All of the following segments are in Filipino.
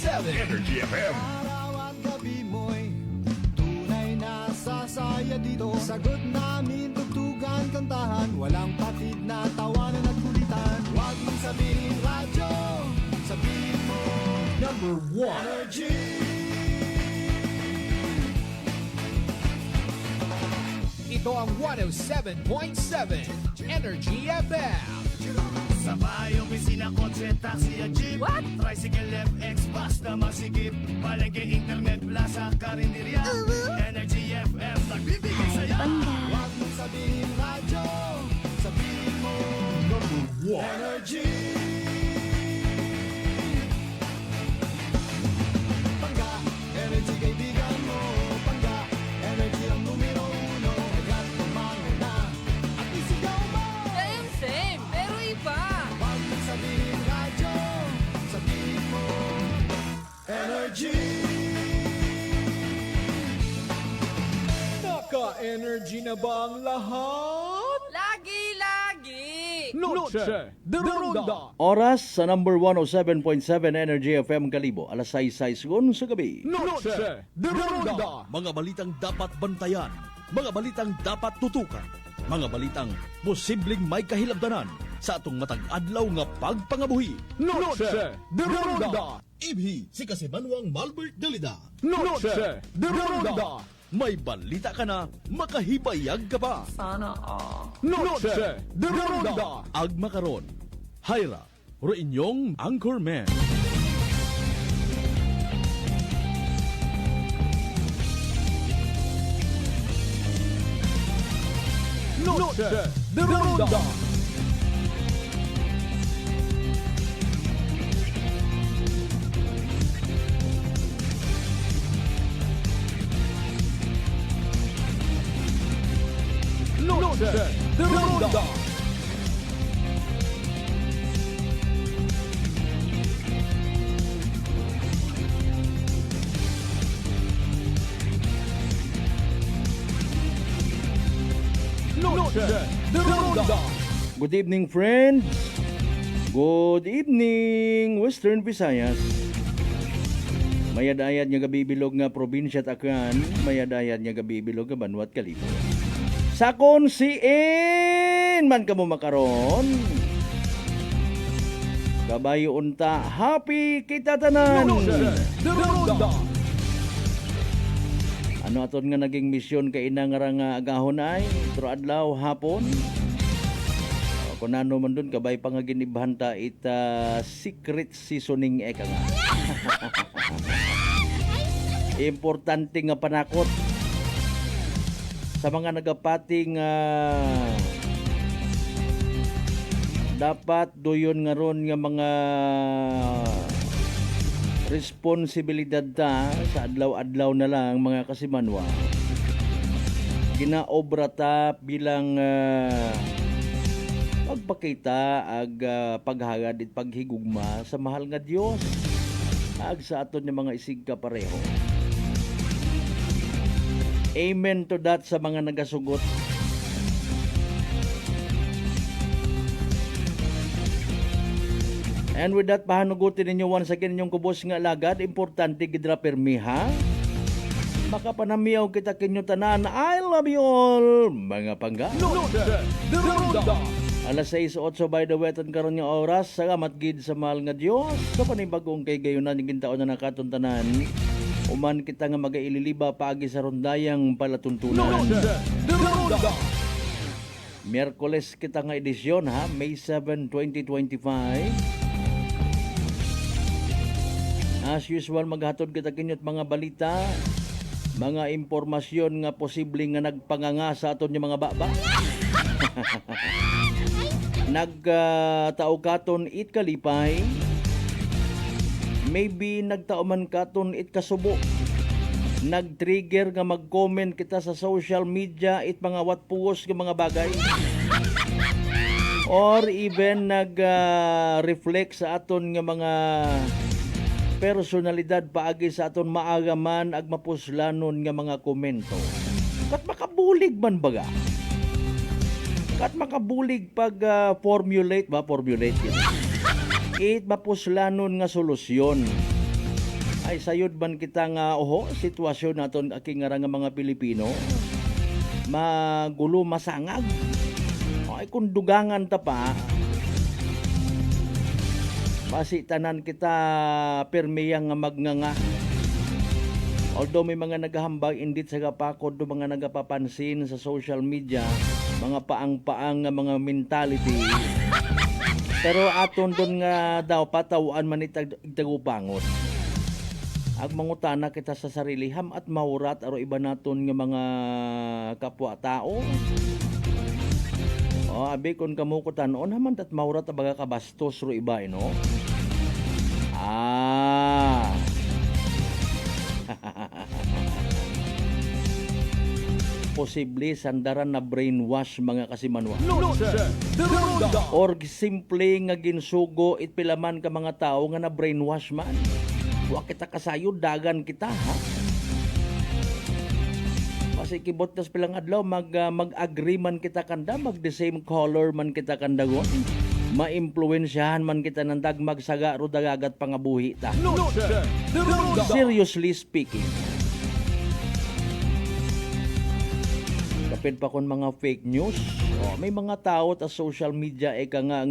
Energy FM. Araw at gabi mo'y tunay na sasaya dito. Sagot namin, tugtugan, kantahan, walang patid na tawanan at kulitan. Huwag mong sabihin radyo, sabihin mo Number 1. Energy. Ito ang 107.7 Energy FM. Sa bahay, opisina, kotse, taxi at jeep. What? Tricycle, FX, basta masikip. Palengke, internet, plaza, karinderya. Energy FM, nagbibigay saya. Huwag mong sabihin radyo, sabihin mo Number 1. Energy. Pangga, energy kaibigan mo. Pangga, energy ang numero uno. Kagat kumango na at isigaw mo. Same, pero iba. Huwag mong sabihin radyo, sabihin mo Energy. Naka-energy na ba ang lahat? Lagi. Noche de Ronda. Oras sa number 107.7 Energy FM Kalibo, alas 6:06 sa gabi. Noche de Ronda. Mga balitang dapat bantayan, mga balitang dapat tutukan, mga balitang posibleng may kahilabdanan sa atong matag adlaw nga pagpangabuhi. Noche de Ronda. Ibhi si Kasimanwang Malbert Dalida. Noche de Ronda. May balita ka na, makahibayag ka pa. Sana all. Noche de Ronda. Agma karon, Hyra, ro inyong Anchorman. Noche de Ronda. Noche de Ronda. Noche de Ronda. Good evening, friends. Good evening, Western Visayas. Mayadayad nga gabibilog nga probinsya Takran, mayadayad nga gabibilog nga Banwat Kalibo. Sakon siin man kamo makaron. Kabayo unta, happy kita tanan. Noche de Ronda. Ano aton nga naging misyon kay ina nga agahon ay tro adlaw hapon. Kung ano man dun kabay pa nga ginibhanta ita secret seasoning eka nga. Importante nga panakot sa mga nagapating dapat doyon nga ron nga mga responsibilidad ta sa adlaw-adlaw na lang mga kasimanwa. Ginaobra ta bilang pagpakita ag paghagad at paghigugma sa mahal nga Dios ag sa aton nga mga isig kapareho. Amen to that sa mga nagasugot. And with that, pahanugutin ninyo once again inyong kubos nga alagad. Importante gidra permiha. Makapanamiyaw kita kinyo tanan. I love you all, mga pangga. Noche de Ronda. Alas 6:08 by the weton karon nga oras. Salamat gid sa mahal nga Dios sa panibagong kay gayunan ning taon na nakaton tanan. Uman kita nga magaililiba paagi sa rondayang palatuntunan. Noche de Ronda. Miyerkules kita nga edisyon ha, May 7, 2025. As usual, maghatod kita kinyot mga balita, mga impormasyon nga posibleng nga nagpanganga sa aton yung mga baba. Nagtao katon it kalipay, maybe nagtao man katon it kasubo. Nag-trigger nga mag-comment kita sa social media it mga watpuos nga mga bagay. Or even nag-reflect sa aton nga mga personalidad paagi sa aton maagaman ag mapuslanon nga mga komento. Kat makabulig man baga. Kat makabulig pag formulate yun. It mapuslanon nga solusyon. ay sayod man kita nga sitwasyon naton aking nga mga Pilipino magulo masangag. Ay kung dugangan ta pa basi tanan kita permiyang nga magnganga. Although may mga naghahambag indit sa gapakod do mga nagapapansin sa social media, mga paang-paang nga mga mentality. Pero aton doon nga daw patawaan man itagupangot. Ag mangutana kita sa sarili ham at maurat aro iba naton nga mga kapwa tao. Abi kon kamo ko tanon haman tat maurat baga kabastos ro iba no. Posible sandaran na brainwash mga kasimanwa. Noche de Ronda. Or simple nga ginsugo itpilaman ka mga tao nga na brainwash man. Wa kita kasayo dagan kita ha. Kasi kibot tas pilang adlaw mag-agree man kita kanda mag the same color man kita kandagon. Ma-impluwensyahan man kita ng dagmag saga ro dagagat pangabuhi ta. Noche de Ronda. Seriously speaking. Kapit pa kon mga fake news. May mga tao ta social media ka nga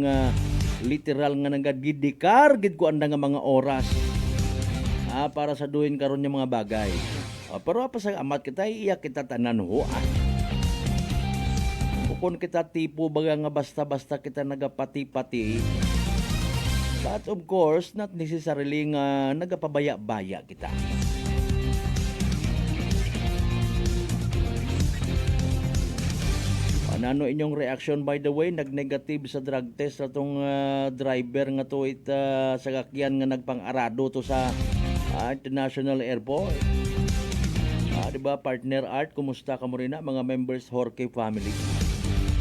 literal nga nagadidikar gid ko anda nga mga oras. Para sa duhin karon yung mga bagay. Pero apa sa amat kita iyak kita tanan ho. Kung kita tipo baga nga basta-basta kita nagapati-pati. But of course, not necessarily nga nagapabaya-baya kita. Ano inyong reaction by the way? Nag-negative sa drug test na tong driver nga to sa kakyan nga nagpang-arado to sa International Airport. Diba partner Art, kumusta ka mo rin na mga members Jorge family?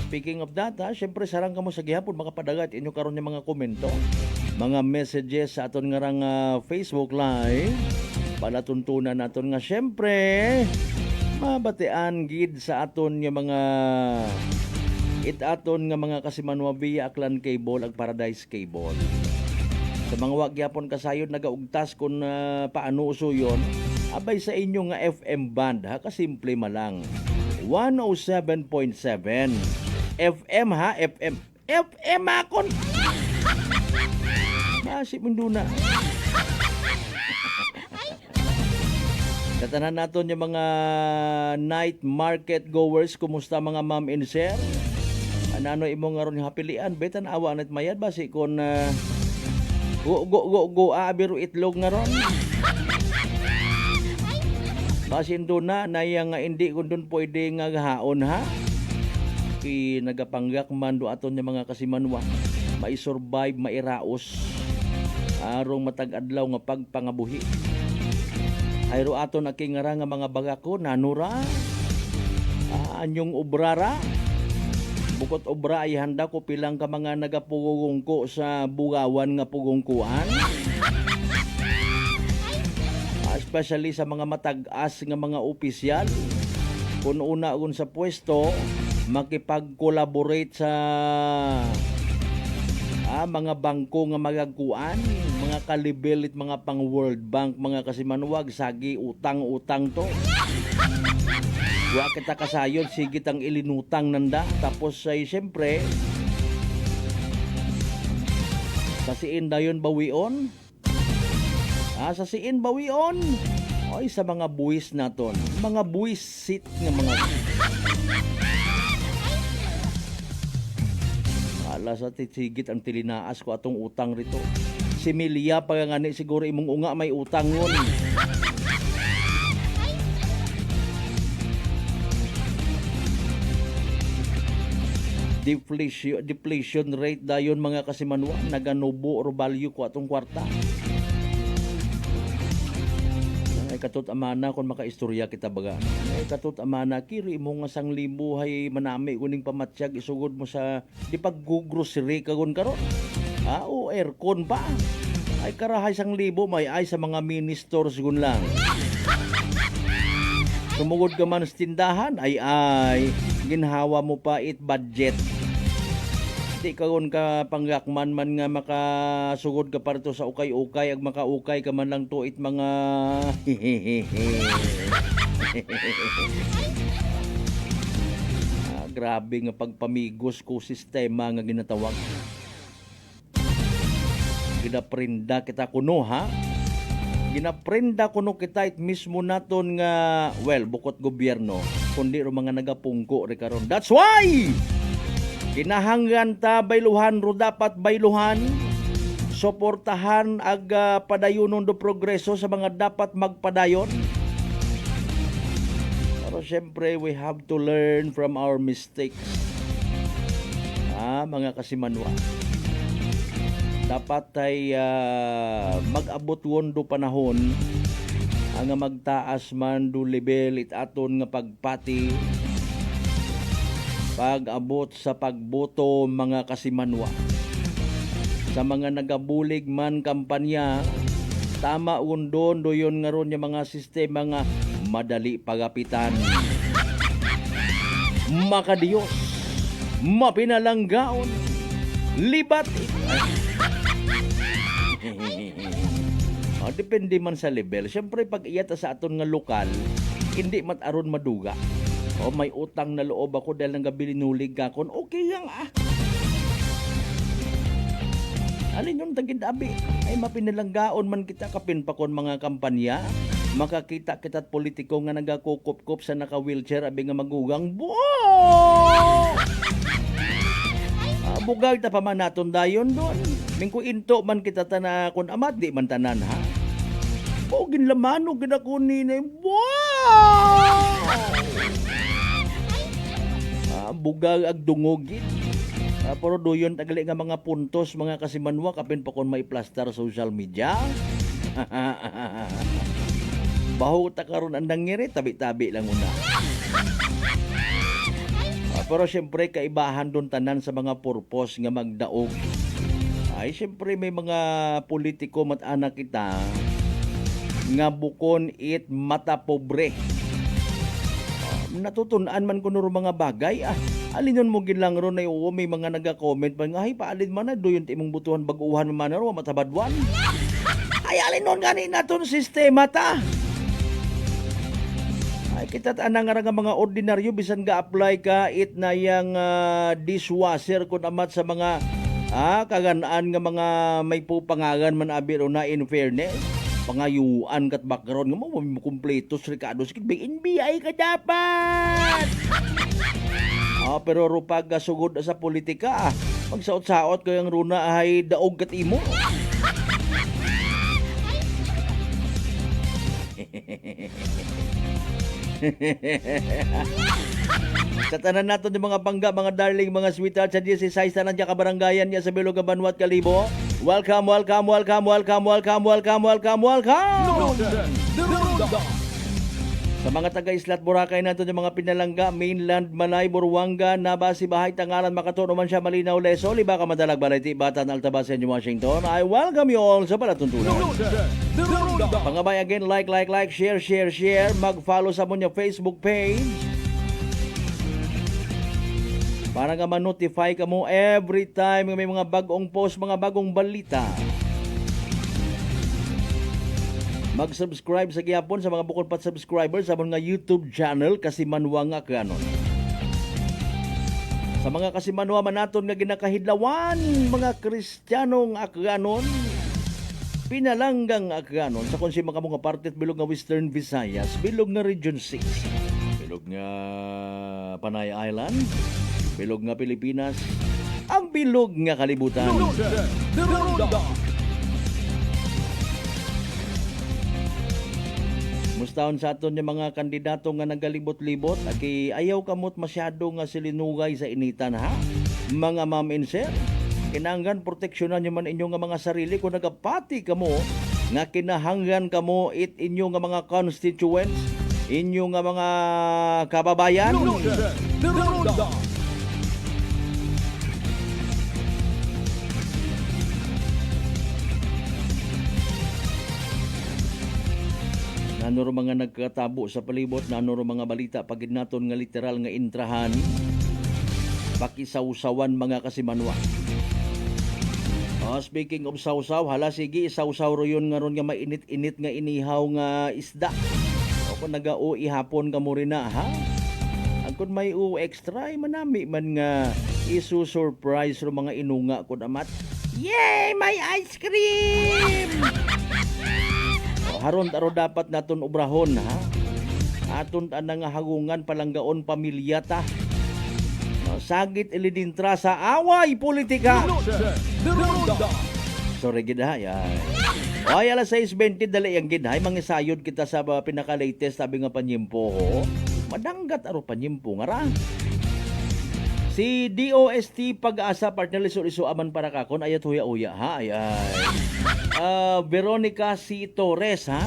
Speaking of that, syempre sarang ka mo sa gihapon makapadagat inyo karon yung mga komento, mga messages sa aton nga rang Facebook Live. Palatuntunan naton nga syempre mabatian gid sa aton nga mga itaton nga mga kasimanwa via Aklan Cable ag Paradise Cable. Sa mga wagyapon kasayod nagaugtas kung paano usuyon, abay sa inyo nga FM band ha, kasimple malang 107.7 FM ha, FM akon masip mundo na. Tatanan naton yung mga night market goers, kumusta mga ma'am and sir? Ano imo nga ron hapilian? Betan awa nat mayad basi kon go abiro itlog nga ron. Basin doon na yang hindi kung doon pwede nga haon ha. Ki nagapanggak man do aton yung mga kasimanwa. Mai-survive, mairaos. Arong matag-adlaw nga pagpangabuhi. Ayro aton aking nga mga bagako nanura. Anyong obrara. Bukod obra ay handa ko pilang ka mga nagapugong ko sa bugawan nga pugongkuan. Especially sa mga matag-as nga mga opisyal. Kung una kung sa pwesto, makipag-collaborate sa mga bangko nga magagkuan, mga kalibelit, mga pang World Bank, mga kasimanwag, sagi, utang-utang to. Wa kita kasayod, sigit ang ilinutang nanda. Tapos ay siyempre, kasiin dayon bawion. Sa siin bawion. Oy, sa mga buwis naton. Mga buwisit nga mga... Ala sa tisigit ang tilinaas ko atong utang rito. Si Milia pa nga ni siguro imong unga may utang ngon. Deflation rate dayon mga kasimanwa, naganubo or value ko atong kwarta. Ay katut amana kung makaistorya kita baga. Ay katut amana kiri mo nga 1,000 hay manami kuning pamatsyag isugod mo sa di pag-grocery kagon karon. O aircon pa. Ay karahay 1,000 may ay sa mga mini stores gun lang. Sumugod ka man sa tindahan ay ginhawa mo pa it budget. Di karon ka panggakman man nga makasugod ka parto sa ukay-ukay ag makaukay ka man lang tuit mga grabe nga pagpamigos ko sistema nga ginatawag. Ginaprinda kita kuno ha. Ginaprinda kuno kita it mismo naton nga bukod gobyerno kundi ro mga nagapungko ri karon. That's why kinahanglan ta bayluhan ro dapat bayluhan suportahan ag padayonon do progreso sa mga dapat magpadayon. Pero syempre we have to learn from our mistakes. Mga kasimanwa. Dapat ay mag-abot wondo panahon ang magtaas man do level it aton nga pagpati pag-abot sa pagboto mga kasimanwa. Sa mga nagabulig man kampanya, tama undon doyon nga ron yung mga sistema nga madali pagapitan. Makadiyos, mapinalanggaon, libat. Depende man sa level. Siyempre pag iyata sa aton nga lokal, hindi mataron maduga. May utang na loob ako dahil nang gabi nulig ka kon, okay lang Alin yung tagid abi? Ay mapinalanggaon man kita kapin pa kon mga kampanya. Makakita kita't politiko nga nagakukop-kop sa naka-wheelchair abi nga magugang. Bugag ta pa man naton dayon doon. Mingko into man kita tana kon amat di man tanan ha. Ginlamano ginakuni na bugag ag dungogin. Pero doyon tagali nga mga puntos mga kasimanwa kapin pa kon mai-plaster social media. Baho ta karon ang nangyari tabi-tabi lang una. Pero syempre kaibahan doon tanan sa mga purpose nga magdaog. Ay syempre may mga politiko mat-anak kita nga bukon it mata pobre. Natutunan man kuno mga bagay alin yon mo ginlang ron ay may mga naga-comment pa nga ay paalin man na doyon ti imong butuhan baguhan man ro matabadwan. Ay alin nun gani naton sistema ta. Ay kita anang nga mga ordinaryo bisan ga apply ka it na yang dishwasher kun amat sa mga kaganaan nga mga may pupangagan man abi ro na in fairness. Pangayuan kat background nga mo kumpletos Ricardo sikit NBI ka dapat. Pero rupag sugod sa politika pagsaot-saot ko yung runa ay daog kat imo. Sa tanan nato yung mga bangga, mga darling, mga sweetheart sa 16 tanan dyan kabaranggayan niya sa Bilog Banwat Kalibo. Welcome. Sa mga taga-Islat Boracay nato yung mga pinalangga, mainland, Malay, Buruanga, Nabasi, Bahay, Tangalan, Makatuno man siya, Malinaw, Leso, Liba, Kamadag, Baliti, Batan, Altabasen, Washington. I welcome you all sa Palatuntunan. Pangabay again, like, share. Mag-follow sa mong Facebook page. Para nga ma-notify ka mo every time may mga bagong post, mga bagong balita. Mag-subscribe sa gihapon sa mga bukod pat subscribers sa mga YouTube channel Kasimanwa nga kanon. Sa mga Kasimanwa manaton nga ginakahidlawan, mga Kristiyanong akganon, pinalanggang akganon sa konsima ka mga partit bilog nga Western Visayas, bilog nga Region 6, bilog nga Panay Island, bilog nga Pilipinas, ang bilog nga kalibutan. Mustahon sa aton yung mga kandidato nga nagalibot-libot aki ayaw kamot masyado nga silinugay sa initan ha. Mga ma'am and sir, kinahanglan proteksyonan nyo man inyo nga mga sarili kung nagapati kamo nga kinahanglan kamo it inyo nga mga constituents, inyo nga mga kababayan. Nanuro mga nagkatabo sa palibot, nanuro mga balita pagid naton nga literal nga intrahan. pakisawsawan mga kasimanwa. Speaking of sawsaw, hala sige, sawsaw ro yun nga ron nga mainit-init nga inihaw nga isda. O kung naga-ui hapon ka mo rin na, ha? Ang kung may extra, ay manami man nga isu-surprise ro mga inunga ko amat. Yay! May ice cream! Haron taro dapat naton ubrahon, ha? Aton ta nga hagungan palanggaon pamilya ta. Sagit ilidintra sa away politika. Sorry gid ha. Ay alas 6:20 dali ang gid hay mangisayod kita sa pinaka-latest sabi nga panyimpo ho. Madanggat aro panyimpo nga ra. Si DOST Pag-asa partner iso aman para kakon ayat huya-uya ha. Veronica C. Torres ha.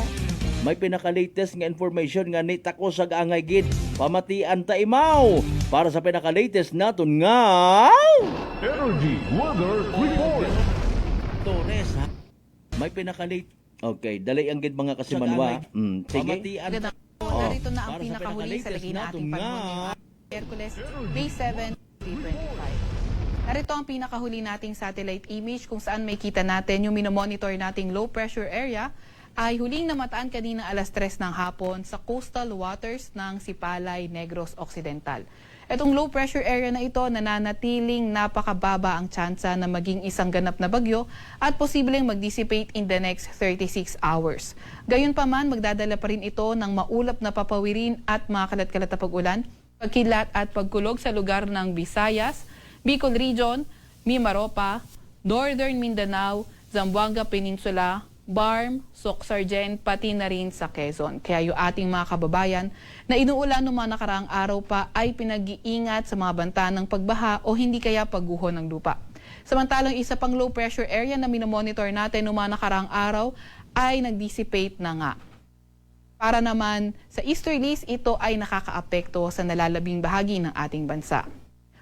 May pinaka-latest nga information nga nitako sa angay gid. Pamatian ta imaw para sa pinaka-latest naton nga Energy Weather Report. Torres ha. May pinaka-late. Okay, dali ang gid mga kasimanwa. Sige. Pamatian. Narito na ang pinakahuli sa lagay na ating panahon. Hercules, May 7, 325. Narito ang pinakahuli nating satellite image kung saan may kita natin yung minomonitor nating low pressure area ay huling namataan kanina alas 3 ng hapon sa coastal waters ng Sipalay, Negros Occidental. Itong low pressure area na ito nananatiling napakababa ang tsansa na maging isang ganap na bagyo at posibleng mag-dissipate in the next 36 hours. Gayunpaman, magdadala pa rin ito ng maulap na papawirin at mga kalat-kalat na pag-ulan, pagkilat at pagkulog sa lugar ng Visayas, Bicol Region, Mimaropa, Northern Mindanao, Zamboanga Peninsula, Barm, Soc-Sargent, pati na rin sa Quezon. Kaya yung ating mga kababayan na inuulan ng mga nakaraang araw pa ay pinag-iingat sa mga banta ng pagbaha o hindi kaya pagguho ng lupa. Samantalang isa pang low pressure area na minomonitor natin ng mga nakaraang araw ay nag-dissipate na nga. Para naman sa easterlies, ito ay nakakaapekto sa nalalabing bahagi ng ating bansa.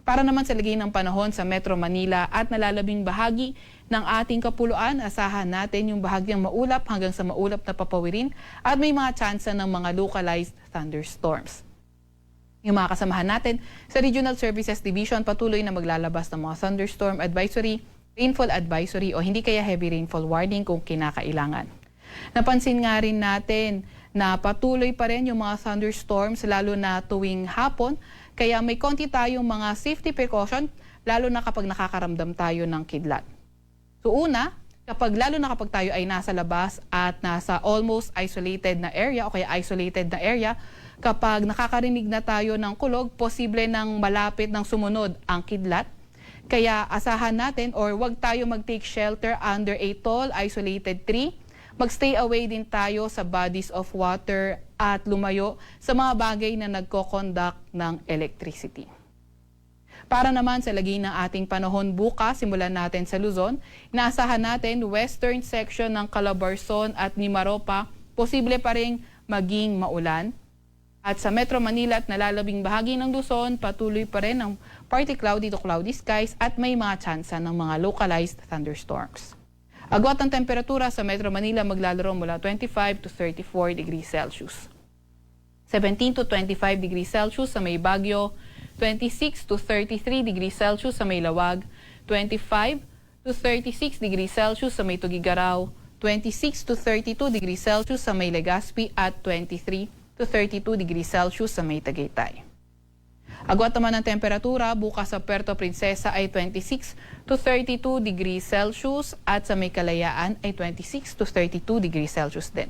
Para naman sa lagay ng panahon sa Metro Manila at nalalabing bahagi ng ating kapuluan, asahan natin yung bahagyang maulap hanggang sa maulap na papawirin at may mga tsansa ng mga localized thunderstorms. Yung mga kasamahan natin sa Regional Services Division patuloy na maglalabas ng mga thunderstorm advisory, rainfall advisory o hindi kaya heavy rainfall warning kung kinakailangan. Napansin nga rin natin na patuloy pa rin yung mga thunderstorms lalo na tuwing hapon. Kaya may konti tayong mga safety precaution, lalo na kapag nakakaramdam tayo ng kidlat. So una, lalo na kapag tayo ay nasa labas at nasa almost isolated na area o kaya isolated na area, kapag nakakarinig na tayo ng kulog, posible nang malapit ng sumunod ang kidlat. Kaya asahan natin or wag tayo mag-take shelter under a tall isolated tree. Magstay away din tayo sa bodies of water at lumayo sa mga bagay na nagko-conduct ng electricity. Para naman sa lagay ng ating panahon bukas, simulan natin sa Luzon. Inaasahan natin western section ng Calabarzon at Mimaropa, posible pa rin maging maulan. At sa Metro Manila at nalalabing bahagi ng Luzon, patuloy pa rin ang partly cloudy to cloudy skies at may mga tsansa ng mga localized thunderstorms. Agwat ang temperatura sa Metro Manila maglalaro mula 25 to 34 degrees Celsius. 17 to 25 degrees Celsius sa may Baguio, 26 to 33 degrees Celsius sa may Lawag, 25 to 36 degrees Celsius sa may Tugigaraw, 26 to 32 degrees Celsius sa may Legazpi at 23 to 32 degrees Celsius sa may Tagaytay. Agwat naman ang temperatura bukas sa Puerto Princesa ay 26 to 32 degrees Celsius at sa may Kalayaan ay 26 to 32 degrees Celsius din.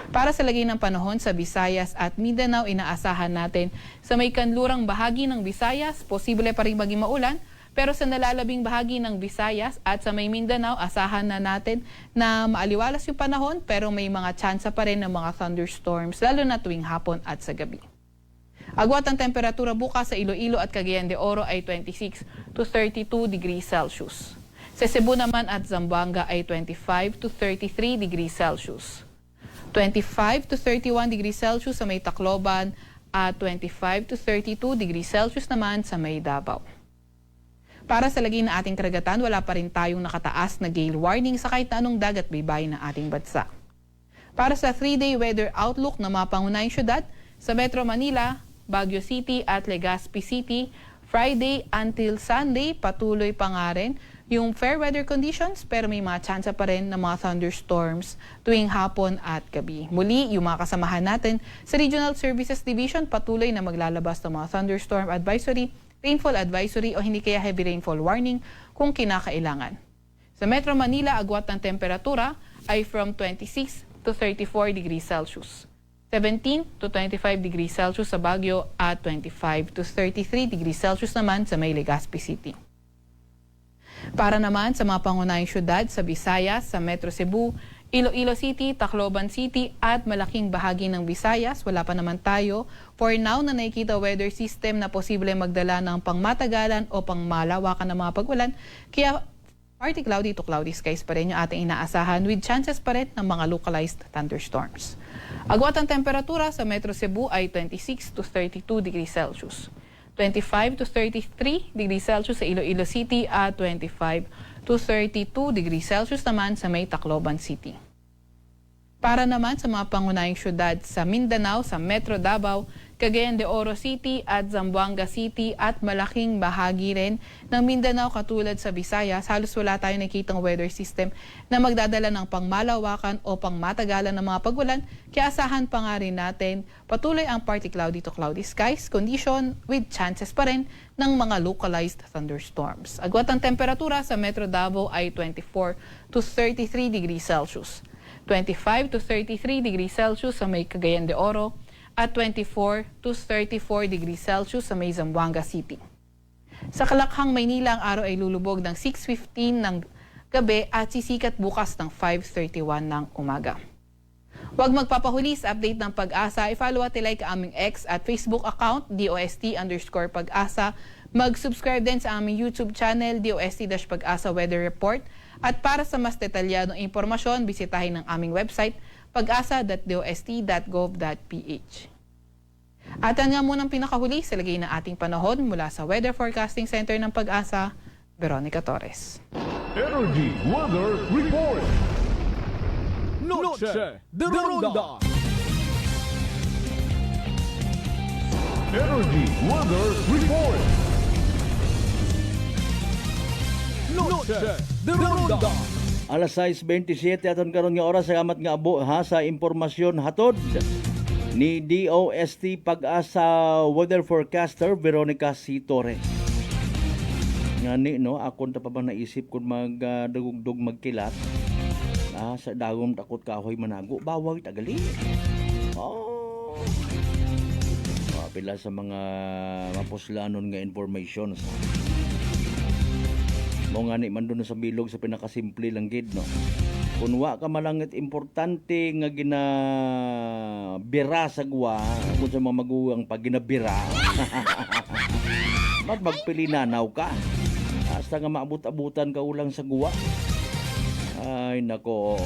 Para sa lagay ng panahon sa Visayas at Mindanao, inaasahan natin sa may kanlurang bahagi ng Visayas, posible pa rin maging maulan, pero sa nalalabing bahagi ng Visayas at sa may Mindanao, asahan na natin na maaliwalas yung panahon pero may mga tsansa pa rin ng mga thunderstorms lalo na tuwing hapon at sa gabi. Agwat ang temperatura bukas sa Iloilo at Cagayan de Oro ay 26 to 32 degrees Celsius. Sa Cebu naman at Zamboanga ay 25 to 33 degrees Celsius. 25 to 31 degrees Celsius sa may Tacloban at 25 to 32 degrees Celsius naman sa may Davao. Para sa lagay na ating karagatan, wala pa rin tayong nakataas na gale warning sa kahit na anong dagat baybay ng ating bansa. Para sa 3-day weather outlook na mga pangunahing syudad, sa Metro Manila, Baguio City at Legazpi City, Friday until Sunday, patuloy pa nga rin yung fair weather conditions pero may mga tsansa pa rin ng mga thunderstorms tuwing hapon at gabi. Muli, yung mga kasamahan natin sa Regional Services Division patuloy na maglalabas ng mga thunderstorm advisory, rainfall advisory o hindi kaya heavy rainfall warning kung kinakailangan. Sa Metro Manila, agwat ng temperatura ay from 26 to 34 degrees Celsius. 17 to 25 degrees Celsius sa Baguio at 25 to 33 degrees Celsius naman sa may Legazpi City. Para naman sa mga pangunahing syudad sa Visayas, sa Metro Cebu, Iloilo City, Tacloban City at malaking bahagi ng Visayas, wala pa naman tayo for now na nakikita weather system na posible magdala ng pangmatagalan o pangmalawakan ng mga pagulan. Kaya partly cloudy to cloudy skies pa rin yung ating inaasahan with chances pa rin ng mga localized thunderstorms. Agwat ang temperatura sa Metro Cebu ay 26 to 32 degrees Celsius. 25 to 33 degrees Celsius sa Iloilo City at 25 to 32 degrees Celsius naman sa may Tacloban City. Para naman sa mga pangunahing syudad sa Mindanao, sa Metro Davao, Cagayan de Oro City at Zamboanga City at malaking bahagi rin ng Mindanao katulad sa Visayas, halos wala tayong nakitang weather system na magdadala ng pangmalawakan o pangmatagalan ng mga pagulan, kaya asahan pa nga rin natin patuloy ang partly cloudy to cloudy skies condition with chances pa rin ng mga localized thunderstorms. Agwat ang temperatura sa Metro Davao ay 24 to 33 degrees Celsius. 25 to 33 degrees Celsius sa may Cagayan de Oro at 24 to 34 degrees Celsius sa may Zamboanga City. Sa Kalakhang, Maynila, ang araw ay lulubog ng 6:15 ng gabi at sisikat bukas ng 5:31 ng umaga. Huwag magpapahuli sa update ng Pag-asa. I-follow at like aming X at Facebook account, DOST_Pag-asa. Mag-subscribe din sa aming YouTube channel, DOST-Pag-asa Weather Report. At para sa mas detalyadong impormasyon, bisitahin ang aming website, pag-asa.dost.gov.ph. At yan nga munang pinakahuli sa lagay ng ating panahon mula sa Weather Forecasting Center ng Pag-asa, Veronica Torres. Energy Weather Report. Noche de Ronda. Energy Weather Report. Noche de Ronda. Alas 6:27 aton karon nga oras, salamat nga abo ha sa impormasyon hatod ni DOST Pag-asa Weather Forecaster Veronica C. Torres. Ngani no, akon ta pa ba naisip kung magdugdog magkilat sa dagom takot kahoy manago bawal tagali. Pila sa mga mapuslanon nga information mo nga ni man doon sa bilog sa pinakasimple lang gid no. Kung wa ka malangit importante nga ginabira sa gwa kung sa mga maguwang pag ginabira magpilinanaw ka hasta nga maabot-abutan ka ulang sa gwa. Ay nako.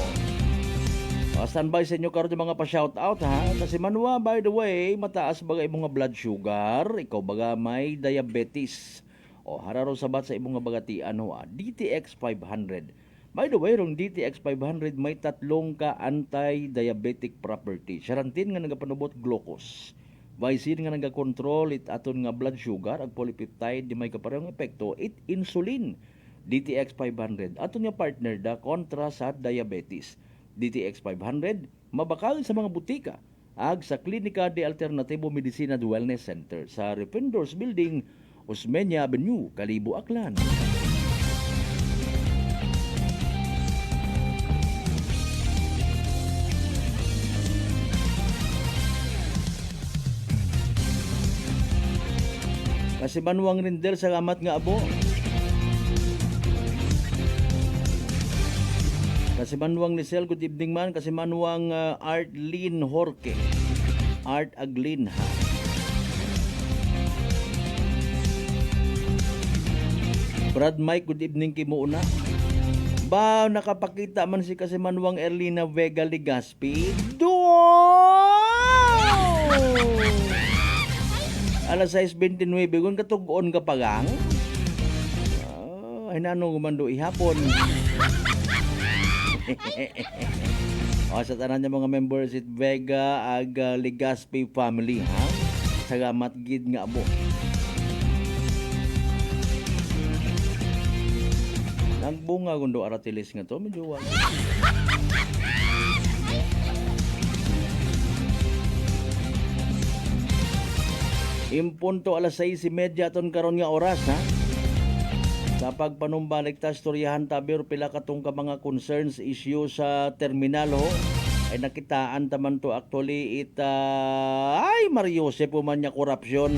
Standby sa inyo karon yung mga pa-shoutout ha. Kasi Manwa, by the way, mataas baga imong blood sugar, ikaw baga may diabetes. O hararo sabat sa imong bagatian ho, DTX 500. By the way, rong DTX 500 may tatlong ka anti-diabetic property. Charantin nga nagapanubot glucose. Vicin nga nagakontrol it aton nga blood sugar, ag polypeptide di may kaparehong epekto it insulin. DTX 500 aton nga partner da kontra sa diabetes. DTX 500 mabakal sa mga butika ag sa Klinika de Alternativo Medicina and Wellness Center sa Rependors Building, Osmeña Avenue, Kalibo, Aklan. Kasi Manuang Rindel sa amat nga abo. Kasi Manuang Lisel, good evening man. Kasi Manuang Artlene Horke. Art Aglin ha. Brad Mike, good evening kay mo una. Ba, nakapakita man si kasi Manuang Erlina Vega Legazpi. Alas 6:29, kung katugon ka pagang. Hinanong kumando ihapon. Sa tanan niya mga members it Vega ag Legazpi family ha. Salamat gid nga abo. Nagbunga kundo aratilis nga to, medyo wala. Impunto alas 6:30 ton karon nga oras ha. Sa pagpanumbalik ta storyahan tabir pila katong ka mga concerns issue sa terminal ho. Ay nakitaan taman to actually ay Mariose po man niya korupsyon.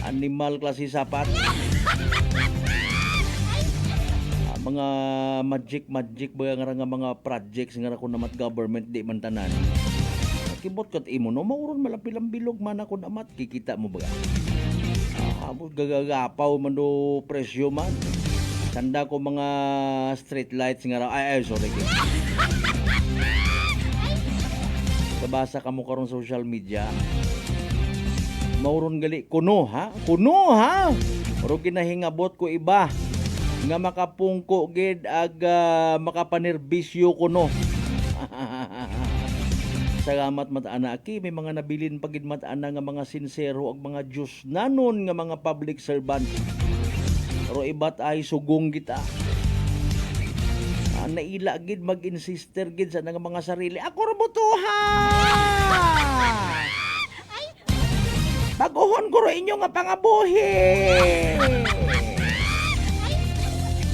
Animal klase sapat. Mga magic ba nga mga projects nga ko namat government di man tanan. Kibot kat imo no mauron malapilang bilog man ako namat kikita mo ba? Gagagapaw man do presyo man. Tanda ko mga street lights nga ay sorry. Kabasa ka mo karon social media. Mauron gali kuno ha? Pero kinahingabot ko iba nga makapungko gid ag makapanerbisyo kuno. Salamat matana aki may mga nabilin pagid matana nga mga sincero ag mga Diyos nanon nga mga public servant. Pero ibat ay sugong kita. Naila gid mag-insister gid sa nga mga sarili. Ako ra botohan. Baguhon ko ro inyo nga pangabuhi.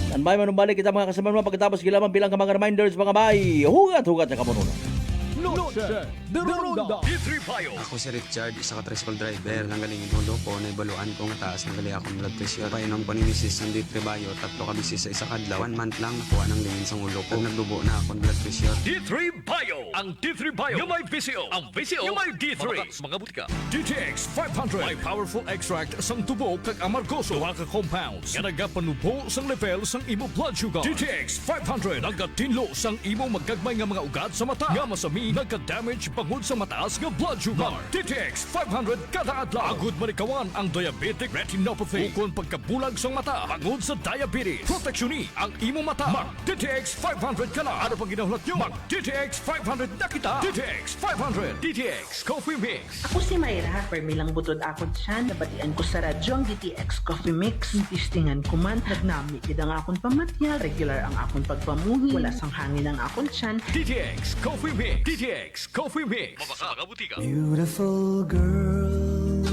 Tanbay manumbalik kita mga kasamahan pagkatapos gilaman bilang ka mga reminders mga bay. Hugat sa kamununan. Noche de Ronda. D3 Payo. Ako si Richard, isa ka tricycle driver. Nanggaling inulo ko, naibaluan ko nga taas. Nagali akong blood pressure. Painom ko ni Mrs. ng D3 Payo. 3 ka bisis sa isa kadlaw. 1 month lang nakuha ng lingin sa ulo ko. Nagdubo na akong blood pressure. D3 Payo. Ang D3 Payo yung may VCO. Ang VCO yung may D3. Mga butika. DTX 500. May powerful extract sang tubo kag amargoso. Duha ka compounds. Nga nagapanubo sang level sang imo blood sugar. DTX 500. Nagatinlo sang imo magkagmay nga mga ugat sa mata. Nga masami nagka-damage pangod sa mataas nga blood sugar. DTX 500 kada adlaw. Agud manikawan ang diabetic retinopathy. Ukon pagkabulag sang mata pangod sa diabetes. Proteksyon ni ang imo mata. Mag DTX 500 kana. Ano pang ginahulot nyo? Mag DTX 500 na kita. DTX 500. DTX Coffee Mix. Ako si Mayra, permilang butod ako siya. Nabatian ko sa radyo ang DTX Coffee Mix. Tistingan ko man, nagnami kid ang akong pamatya. Regular ang akong pagpamuhi. Wala sang hangin ang akong tiyan. DTX Coffee Mix. DTX Coffee Mix. Mabasa mga butika. Beautiful girl.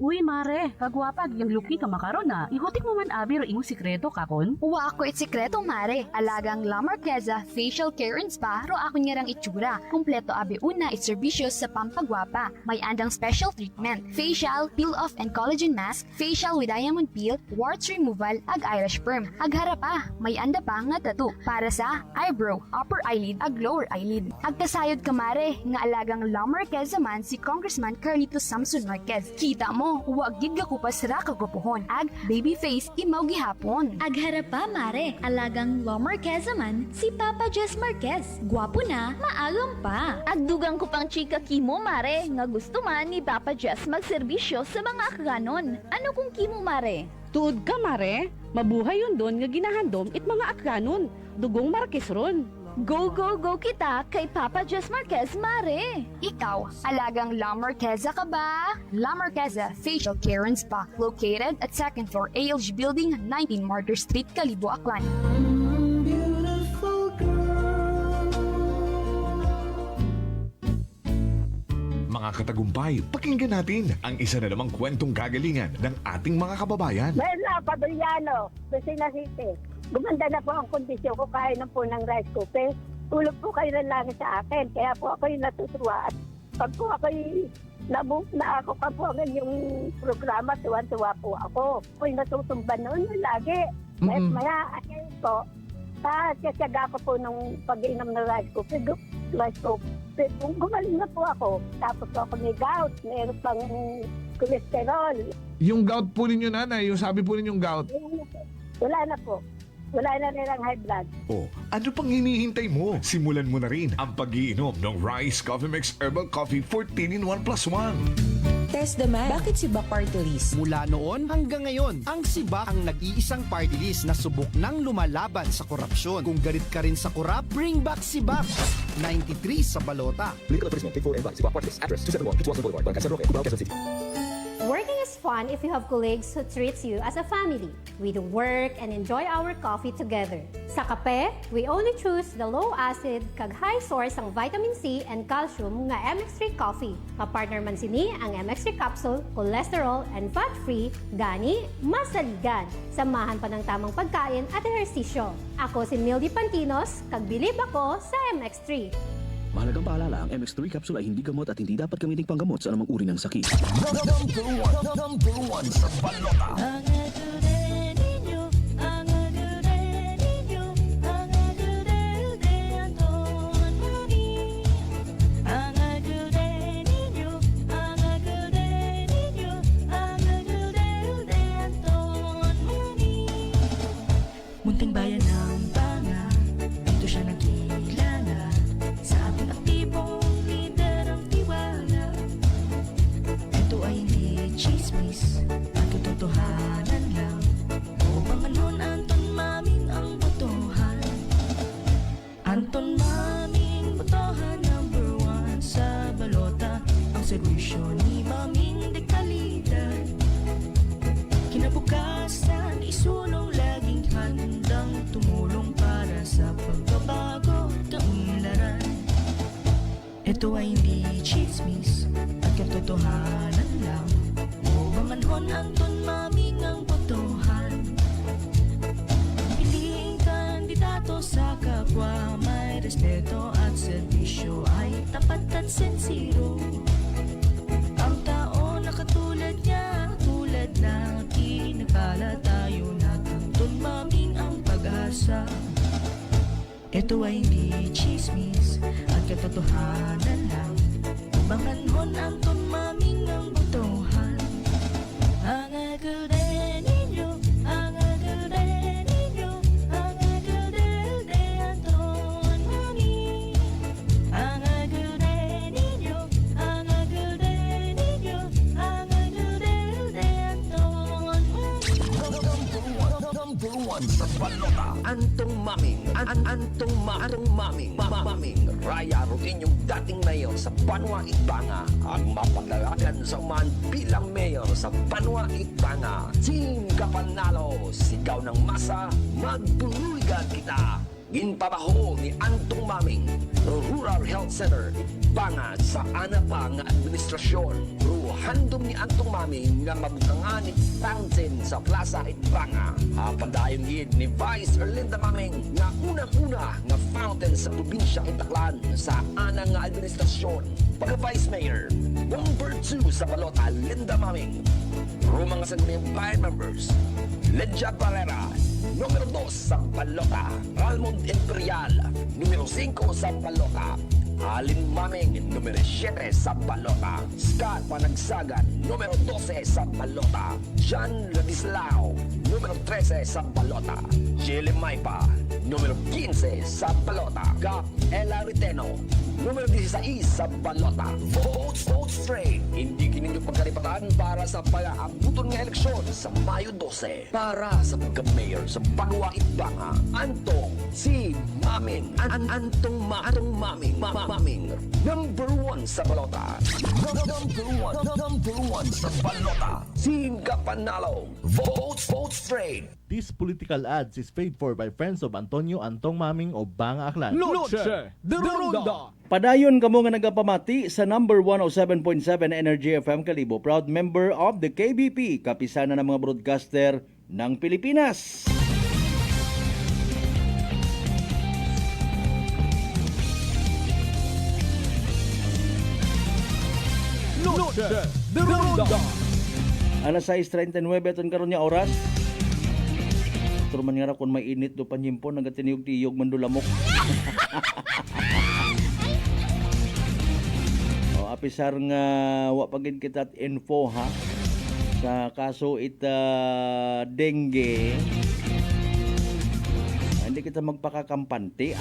Uy, mare, kagwapag yung luki ka makaron na. Ihutik mo man abi ro imong sikreto kakon. Uwa ako it sikreto, mare. Alagang La Marqueza Facial Care and Spa ro ako niyarang itsura. Kompleto abi una it serbisyos sa pampagwapa. May andang special treatment. Facial, peel-off and collagen mask, facial with diamond peel, warts removal, ag eyelash perm. Ag harapa, may anda pa nga tattoo para sa eyebrow, upper eyelid, ag lower eyelid. Ag kasayod ka, mare, nga alagang La Marqueza man si Congressman Carlito Samson Marquez. Kita mo, huwag gid ka kupas ra kagupuhon. Ag baby face imaw gihapon. Ag harapa, mare, alagang La Marqueza man si Papa Jess Marquez. Gwapo na, maagam pa. Ag dugang ko pang chika kimo, mare, nga gusto man ni Papa Jess magserbisyo sa mga akganon. Ano kung kimo, mare? Tuod ka, mare. Mabuhay yun doon nga ginahandom it mga akranon. Dugong Marquez ron. Go kita kay Papa Jess Marquez, mare. Ikaw, alagang La Marqueza ka ba? La Marqueza Facial Care and Spa, located at 2nd floor ALG Building, 19 Martyr Street, Kalibo, Aklan. Mga katagumpay, pakinggan natin ang isa na namang kwentong kagalingan ng ating mga kababayan. Merla Padriano, Lucena City. Gumanda na po ang kondisyon ko kaya na po ng rice cooker. Tulog po kayo ng langit sa akin. Kaya po ako yung natutuwa. At pag po ako na ako ka po ang yung programa, tuwan-tuwa po ako. Ako yung natutumban noon lagi. Maya, ayun po, kasyaga ko po nung pag-inom ng rice cooker. Kung gumaling na po ako, tapos po ako may gout, mayroon pang cholesterol. Yung gout po ninyo, nanay, yung sabi po ninyong gout. Wala na po. Wala na nilang high blood. Oh, ano pang hinihintay mo? Simulan mo na rin ang pag-iinom ng Rice Coffee Mix Herbal Coffee 14 in 1 plus 1. Test the man. Bakit si Ba Party List? Mula noon hanggang ngayon, ang SIBA ang nag-iisang party list na subok ng lumalaban sa korupsyon. Kung galit ka rin sa korap, bring back SIBA. 93 sa balota. Legal advertisement, Big 4 and SIBA Party List. Address 271 Pitwason Boulevard, Bangkasan Roque, Cubao, Quezon City. Working as fun if you have colleagues who treats you as a family. We do work and enjoy our coffee together. Sa kape, we only choose the low-acid kag high source ang vitamin C and calcium nga MX3 coffee. Kapartner man sini ang MX3 capsule, cholesterol and fat-free, gani, masaligan. Samahan pa ng tamang pagkain at ehersisyo. Ako si Mildy Pantinos, kag bilib ako sa MX3. Mahalagang paalala, ang MX3 capsule ay hindi gamot at hindi dapat gamiting panggamot sa anumang uri ng sakit. Number one sa balota. Munting bayan ng Banga, dito siya nagkilala. Sa ating aktibong lider ang tiwala. Ito ay hindi chismis at katotohanan lang. O Banganon Anton Maming ang botohan. Anton Maming botohan number one sa balota. Ang serbisyo ni Maming de kalidad. Kinabukasan isulong laging handang tumulong para sa pagbabago kaunlaran. Ito ay hindi chismis at katotohanan lang. O Banganon Anton Maming ang botohan. Piliing kandidato sa kapwa, may respeto at serbisyo ay tapat at sincero. Ang tao na katulad niya, tulad na kinagpala tayo na Anton Maming ang pag-asa. Ito ay hindi chismis at katotohanan lang. Banganon Anton Maming ang botohan. Ang agulde ninyo, ang agulde ninyo, ang agulde de Anton Maming. Ang agulde ninyo, ang agulde ninyo, ang agulde de Anton Maming. Number one sa balota. Antong Maming. Antong Maming. Maming. Raya Rutin yung dating mayor sa Banwa Itbanga. Ang mapagdalagan sa uman bilang mayor sa Banwa Itbanga. Team Kapanalo, sigaw ng masa, magpulugan kita. Ginpabaho ni Antong Maming, Rural Health Center, Itbanga sa anapa nga administrasyon. Handom ni Antong Maming nga mabutangan ni fountain sa Plaza Itbanga. Padayon gid ni Vice Erlinda Maming nga unang-una nga fountain sa probinsya Itaklan sa anang nga administrasyon. Pagka-Vice Mayor, number 2 sa balota, Linda Maming. Rumang sa bayan members, Ledja Barrera, numero 2 sa balota, Almond Imperial, numero 5 sa balota, Alin Maming, numero 7 sa balota. Scott Panagsagan, numero 12 sa balota. John Ladislao, numero 13 sa balota. Jelle Maipa, numero 15 sa balota. Gap Ella Riteno, numero 16 sa balota. Vote straight. Hindi kininyo pagkaripatan para sa pag-aabuton ng eleksyon sa Mayo 12. Para sa pagka-mayor sa Banwa Itbanga, Antong si Maming. Antong Maming. Maming. Number 1 sa balota. Number 1 sa balota. Singa Panalo. Vote straight. This political ads is paid for by friends of Antonio Antong Maming o Banga Aklan. Noche de Ronda. Padayon kamo nga nagapamati sa number 107.7 Energy FM Kalibo, proud member of the KBP, kapisanan ng mga broadcaster ng Pilipinas. Noche de Ronda. Alas 6:39 aton karon nga oras. Turman nga ra kun may init do panyimpon nagatiniog-tiyog mandulamok. Apisar nga wa pagin kita info ha sa kaso ita dengue. Hindi kita magpakakampante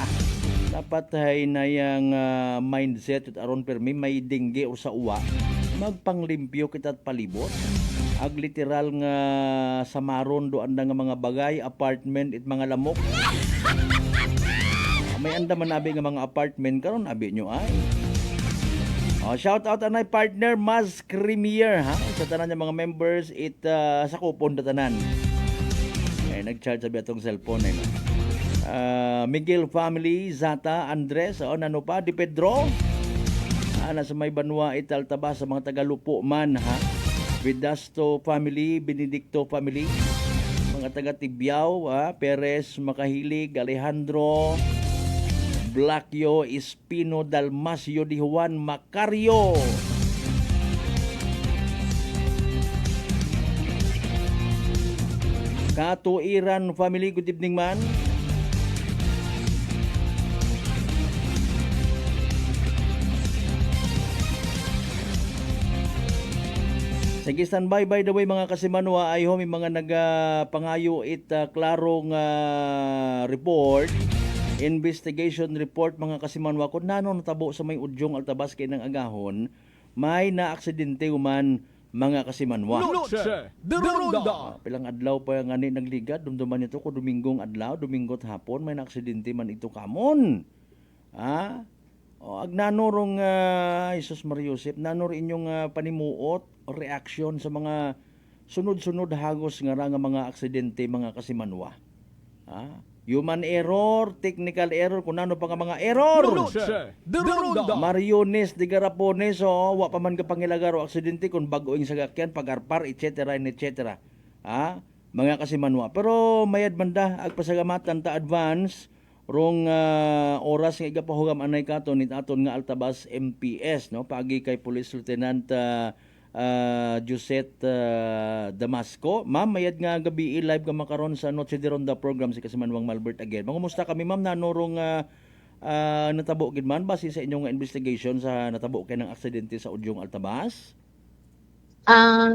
dapat hay na yang mindset at aron permi may dengue o sa uwa magpanglimpyo kita at palibot ag literal nga samaron do anda nga mga bagay apartment it mga lamok. May anda man abi nga mga apartment karon abi nyo ay Shout out anay partner Maz Creamier ha. Sa tanan niya mga members sa kupon da tanan. Nag-charge sabi atong cellphone no. Miguel family, Zata, Andres, nano pa, Di Pedro. Nasa may Banwa, Altabas sa mga Tagalupo man ha. Vidasto family, Benedicto family. Mga taga Tibiao, Perez, Makahilig, Alejandro, Blacyo, Espino, Dalmasio, Di Juan, Macario. Katuiran family, good evening man. Sige, standby by the way mga kasimanwa ay may mga nagapangayo klarong report, investigation report mga kasimanwa kung nano natabo sa may Udyong Altabas kay ng agahon, may na-aksidente human mga kasimanwa. Pilang adlaw pa nga ni nagligad, dumduman nito ko Domingong adlaw, Domingo't hapon, may na-aksidente man ito kamon. Agnanorong Jesus Mariusip, nanor inyong panimuot, reaksyon sa mga sunod-sunod hagos nga mga aksidente mga kasimanwa. Human error, technical error, kung ano pa nga mga error. Mariones, de Garapones, wa pa man ka pangilagaro aksidente kung bagoing sagakyan, pagarpar, etc. etc. Mga kasimanwa. Pero mayad banda, agpasagamatan ta advance, rong oras nga igapahugam anay katon nit aton nga Altabas MPS no pagi kay Police Lieutenant Josette Damasco. Ma'am, mayad nga gabi live ka makaron sa Noche de Ronda program si Kasimanwang Malbert again. Mangumusta kami ma'am, nanurong natabo gid man base sa inyong investigation sa natabo kay ng aksidente sa Udyong Altabas?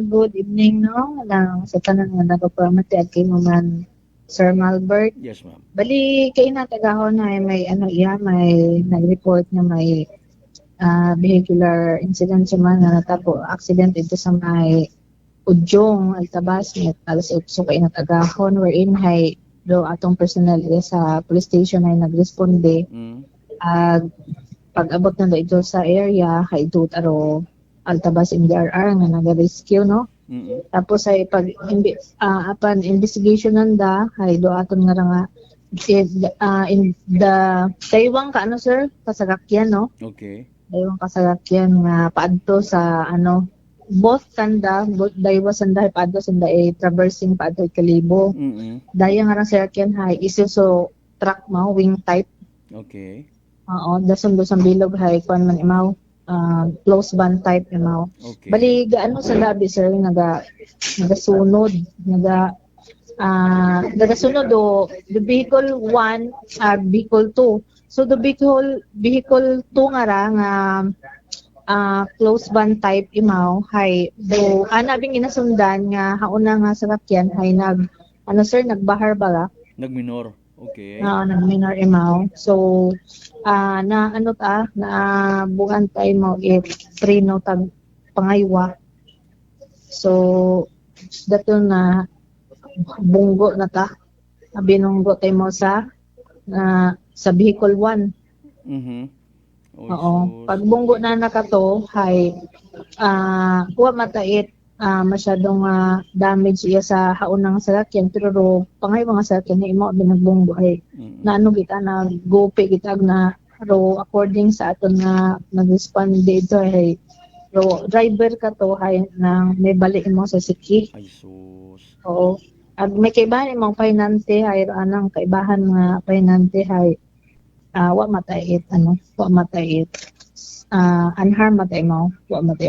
Good evening no lang sa tanan nga nagapermit kay mo man Sir Malbert. Yes, ma'am. Bali kay na tagahon na may may nag-report na may vehicular incident sa mga natabo accident ito sa may Udyong Altabas may alas 8 kay na tagahon wherein hay do atong personnel sa police station ay nagresponde. Pag-abot na do ito sa area kay ito taro Altabas MDRR nga nag-rescue no. Tapos ay pag upon investigation nanda ay do aton nga in the Taiwan ka sir kasagakyan no. Okay. Taiwan kasagakyan nga paadto sa both kanda daywa sanda paadto sanda traversing paadto Kalibo. Daya nga ra sakyan hay Isuzu truck mo wing type. Okay. Dason do sa bilog hay kuan man imaw. Close van type imaw. Okay. Bali gaano sa labi sir nagasunod nagasunod do the vehicle 1 vehicle 2. So the vehicle 2 nga ra nga close van type imaw hay do anabing inasundan nga hauna nga sakyan hay nagbahar bala nagminor. Okay. Nagminor imaw. So na bugan tayo mo trino tag pangaywa. So dato na bunggo na ta. Binunggo tayo mo sa vehicle 1. Oo. Pag bunggo na nakato hay kuha matait masyadong damage iya sa haunang sakyan pero pangay mga sakyan ni imo binagbunggo ay naano kita na gope kita na ro according sa aton nga nag-respond dito ay ro driver ka to hay nang may balik mo sa siki. Ay sus. Oo. Ag may kaibahan imong painante hay anang kaibahan nga painante hay wa matait unharmed matay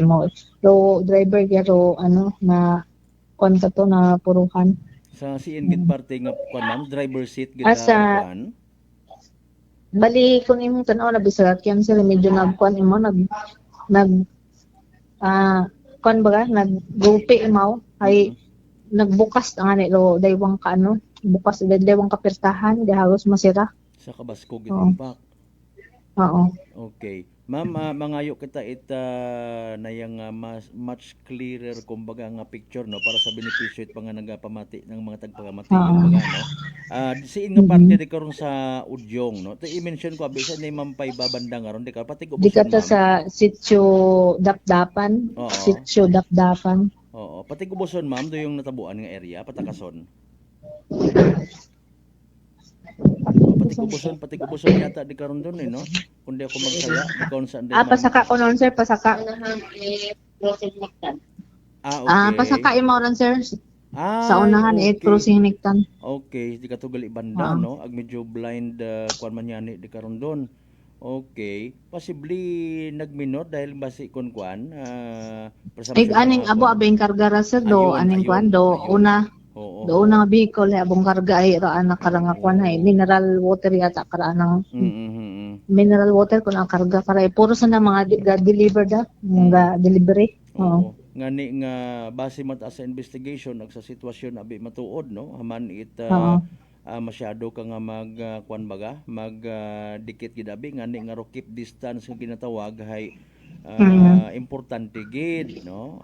mo so driver gyaro na kon to na puruhan sa CN parte nga kuan driver seat gid kuan bali kun imong tan-aw na bisakyan sila medyo nagkuan imo kuan baga naggupi imo ay nagbukas ang ani lo daywang ka bukas daywang kapirtahan di halos masira sa kabasko gid impact. Oo. Okay. Ma'am, mangayo kita na yung much clearer kumbaga nga picture no para sa benepisyo it mga nagapamati ng mga tagpagamati kumbaga no. Siin nga parte di karon sa Udyong no. I-mention ko abisa ni Ma'am Pay babanda nga ron di ka pati Di ka ta sa Sitio Dakdapan. Oo. Sitio Dakdapan. Oo, pati Gubuson ma'am do yung natabuan nga area Patakason. Pati Gubuson yata di karon doon no. Kundi ako magsaya ikaw saan din. Pasaka ko noon sir, pasaka. Okay. Pasaka imo ron sir. Sa unahan okay. crossing Niktan. Okay, di ka tugal ibanda no. Ag medyo blind kuan man yani di karon doon. Okay, possibly nagminor dahil basi kon kuan aning abo abing karga ra sir do aning kuan do una. Do una nga vehicle abong karga ay raan na karanga kuan hay mineral water yata karaan ng mineral water kun ang karga para puro sa na mga deliver da mga delivery. Oo. Ngani nga base mat sa investigation ag sa sitwasyon abi matuod no haman it masyado ka nga mag kuan baga mag dikit gid abi ngani nga keep distance nga ginatawag hay importante gid no.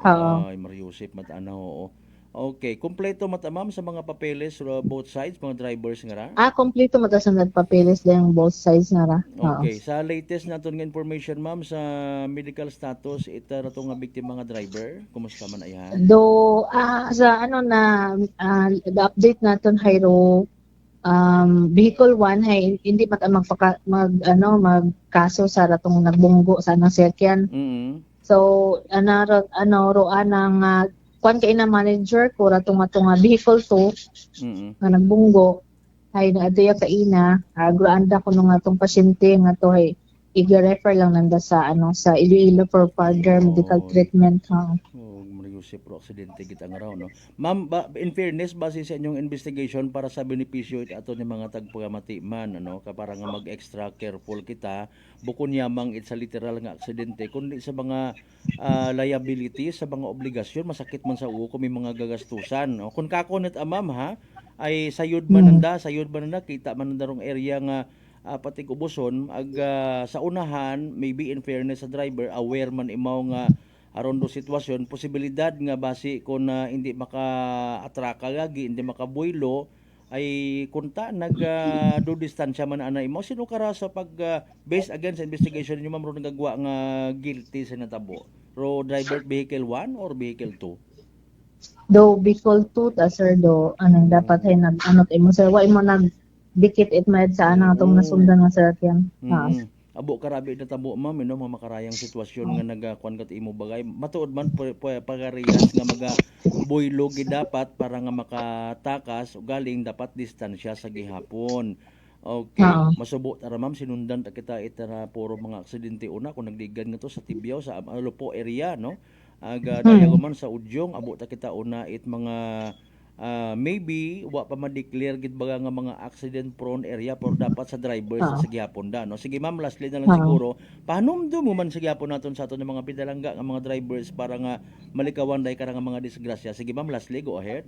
Mario Joseph mat ano. Okay, kompleto mata ma'am sa mga papeles both sides, mga drivers nga ra? Kompleto mata sa papeles din both sides nga ra. Okay, sa latest naton nga information ma'am sa medical status ita ra to nga biktima nga driver, kumusta man ayan? Do sa ano na the update naton hayro vehicle 1 hay hindi mata magkaso sa ratong nagbunggo sa anang sakyan. So roan ang kuan kay na manager ko ratong vehicle 2 nga nagbunggo ay naadya ka ina agroanda ko nung atong pasyente nga to ay i-refer lang nanda sa sa Iloilo for further medical treatment Joseph pro aksidente kita nga raw no. Ma'am, in fairness base sa inyong investigation para sa benepisyo ato ni mga tagpagamati man ano para nga mag-extra careful kita bukod yamang it sa literal nga aksidente kundi sa mga liabilities sa mga obligasyon masakit man sa uo kung may mga gagastusan no. Kung kakonit ma'am ha ay sayod man nanda kita man nanda rong area nga pati Gubuson ag sa unahan maybe in fairness sa driver aware man imaw nga aron do sitwasyon posibilidad nga base kung hindi maka-atraka lagi hindi makabuelo ay kunta do distansya man ana imo sino kara sa pag based again sa investigation niyo ma'am ro nagagawa nga guilty sa natabo ro driver vehicle 1 or vehicle 2 do vehicle 2 ta sir do anong dapat ay imo sir wa imo dikit it med sa anang atong nasundan nga sakyan abo karabi na tabo ma'am no mga makarayang sitwasyon nga nagakuan kat imo bagay matuod man pagarehas nga maga boylo gid dapat para nga makatakas galing dapat distansya sa gihapon. Okay, masubo tara ma'am sinundan ta kita itara puro mga aksidente una kung nagdigan nga to sa Tibiao sa Lupo area no aga dayago man sa Udyong abo ta kita una it mga maybe wa pa ma-declare gid baga nga mga accident prone area pero dapat sa drivers sa gihapon da no. Sige ma'am lastly na lang siguro pahanumdo mo man sa gihapon naton sa aton mga pidalangga nga mga drivers para nga malikawan day karang mga disgrasya. Sige ma'am lastly go ahead.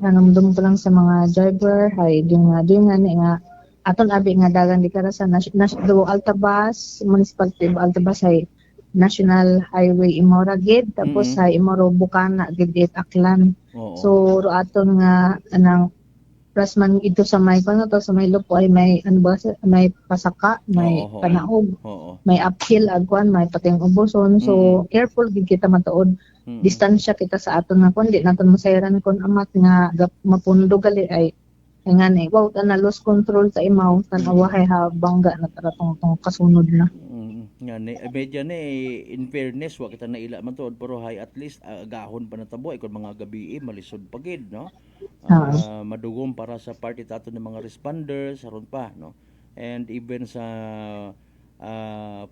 Panumdum ko lang sa mga driver hay yung nga aton abi nga dagan di kara sa National Altabas Municipality of Altabas hay National Highway Imora gid tapos sa Imoro Bukana gid Aklan. So ro aton nga anang plasman ito sa may to sa may Lupo ay may may pasaka, may panaog, may uphill agwan, may pating uboson. So careful gid kita matuod. Distansya kita sa aton nga kundi naton masayran kon amat nga mapundo gali ay ngani wow ta na lost control sa imaw tanawa hay bangga na tong kasunod na. Ngani medyo ni in fairness wa kita naila man tuod pero hay at least agahon pa natabo ikon mga gabi malisod pagid no. Madugom para sa party tato ng mga responders aron pa no. And even sa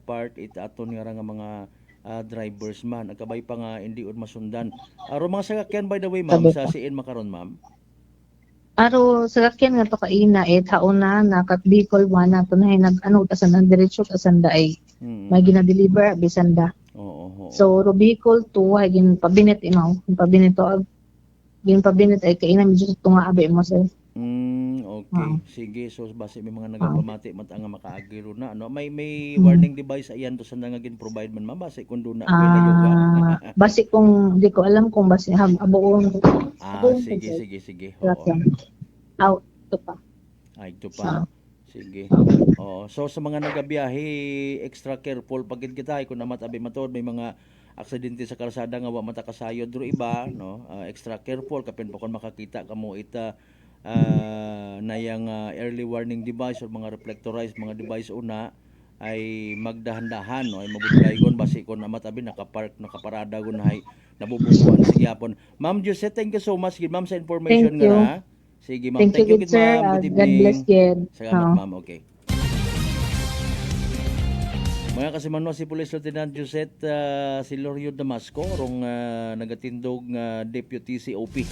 part aton nga mga drivers man agkabay pa nga hindi masundan. Aron mga sasakyan by the way ma'am sa siin makaron ma'am. Aro sasakyan nga to kaina tauna na kat vehicle 1 na to na tasan ang diretso tasan da ay may gina-deliver bisanda. So ro vehicle 2 ay ginpabinet imaw, pabinet ay kaina medyo tunga abi mo sir. Okay. Sige, so base may mga nagapamati mat ang makaagiro na ano. May warning device ayan to sa nangagin provide man ma'am base kun do na pinayo ka. Basi kung di ko alam kung basi abuon. Sige. Out to pa. Ay, ito pa. Sige. So sa mga nagabiyahe, extra careful pagid kita kung namat abi matod may mga aksidente sa kalsada nga wa matakasayod dro iba, no? Extra careful kapin pa kon makakita kamo ita nayang early warning device o mga reflectorized mga device una ay magdahan-dahan no ay mabudlaygon basi kon namat abi nakaparada gon hay nabubungkuan sige hapon. Ma'am Jose, thank you so much ma'am sa information nga na. Sige ma'am, thank you good sir. ma'am. Good God evening. bless you. Salamat ma'am, okay. Mga kasimanwa si Police Lieutenant Josette Silorio Damasco rong nagatindog nga Deputy COP.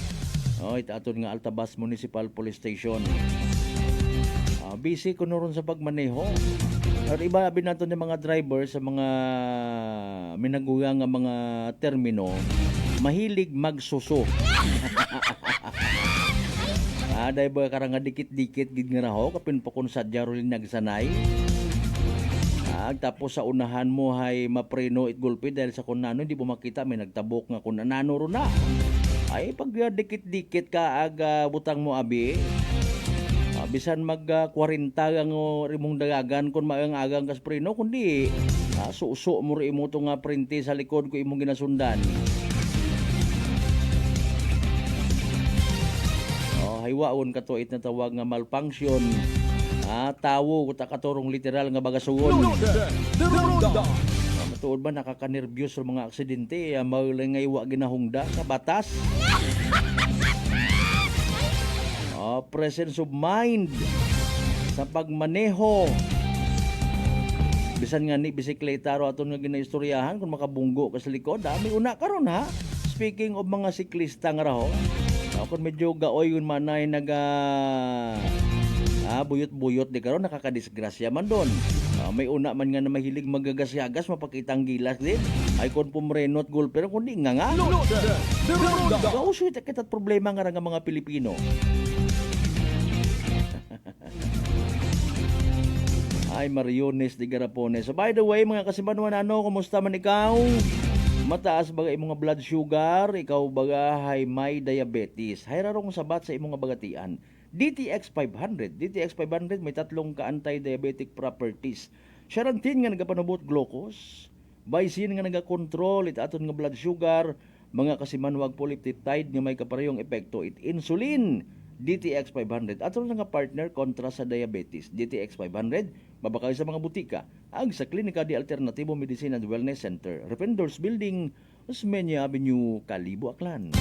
Itaton nga Altabas Municipal Police Station. Busy kuno ron sa pagmaneho. Or iba abi naton yung mga driver sa mga minaguga nga mga termino mahilig magsuso. Dahil ba karang nga dikit-dikit gid nga raho kapin pa kun sadya ron nagsanay. Tapos sa unahan mo hay mapreno it gulpi dahil sa kunano hindi mo makita may nagtabok nga kun anano ron na. Ay pag dikit-dikit ka aga butang mo abi. Bisan mag 40 ang rimong dagagan kun maang agang kas preno kundi suso mo ri mo to nga printe sa likod ko imong ginasundan. Haywaon katuit na tawag nga malfunction. Tawo kuta katurong literal nga bagasugon. Matuod ba nakaka-nervyos sa mga aksidente maulay wa ginahungda ka batas. Presence of mind sa pagmaneho. Bisan nga ni bisikleta ro aton nga ginaistoryahan kung makabunggo ka sa likod. May una karon ha. Speaking of mga siklista nga raho. Kung medyo gaoy yun manay buyot-buyot di karon nakakadisgrasya man doon. May una man nga na mahilig magagasyagas mapakitang gilas din. Ay kon pumrenot gul pero kundi nga. Kauso ita kitat problema nga mga Pilipino. Ay Mariones de Garapones. So by the way mga kasimanwan kumusta man ikaw? Mataas baga imong blood sugar, ikaw baga hay may diabetes. Hay rarong sabat sa imong bagatian. DTX 500. DTX 500 may tatlong ka anti-diabetic properties. Charantin nga nagapanubot glucose, Baisin nga nagakontrol it aton nga blood sugar, mga kasimanwag polypeptide nga may kaparehong epekto it insulin. DTX 500 aton nga partner kontra sa diabetes. DTX 500 mabakay sa mga butika ag sa Klinika di Alternatibo Medicine and Wellness Center, Rependors Building, Osmeña Avenue, Kalibo, Aklan.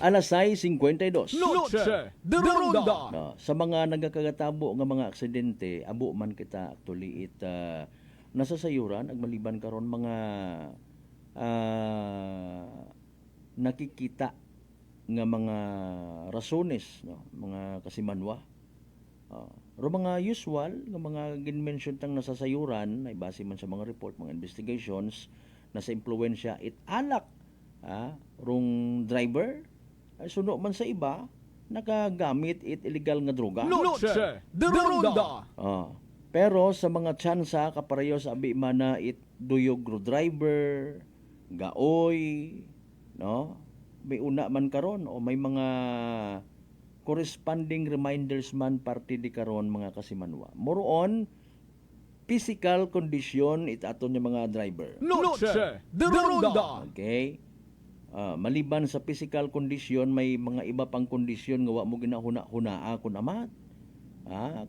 Alas 6:52. Noche de Ronda. Sa mga nagakagatabo nga mga aksidente, abo man kita actually nasa sayuran ag maliban karon mga nakikita nga mga rasones, no, mga kasimanwa. Ro mga usual nga mga ginmention tang nasa sayuran ay base man sa mga report, mga investigations na sa impluwensya it alak rong driver ay suno man sa iba nakagamit it illegal nga droga. Noche de Ronda. Pero sa mga tsansa kapareho sa abi mana it duyog ro driver, gaoy, no? May una man karon o may mga corresponding reminders man parte di karon mga kasimanwa. More on physical condition it aton yung mga driver. Noche de Ronda. Okay. Maliban sa physical condition, may mga iba pang kondisyon nga wa mo ginahuna-hunaa kun amat.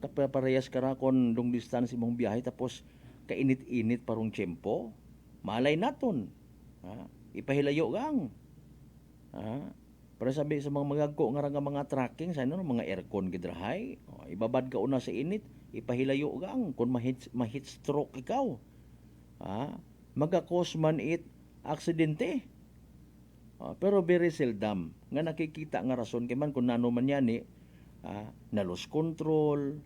Kaparehas ka ra kon long distance imong biyahe tapos kainit-init parong tiyempo. Malay naton. Ipahilayo gang. Para sabi sa mga magagko nga mga tracking sa mga aircon gidrahay. Ibabad ka una sa init, ipahilayo gang kun ma-heat stroke ikaw. Magakos man it aksidente. Pero very seldom nga nakikita nga rason kay man kung nano man yan na lose control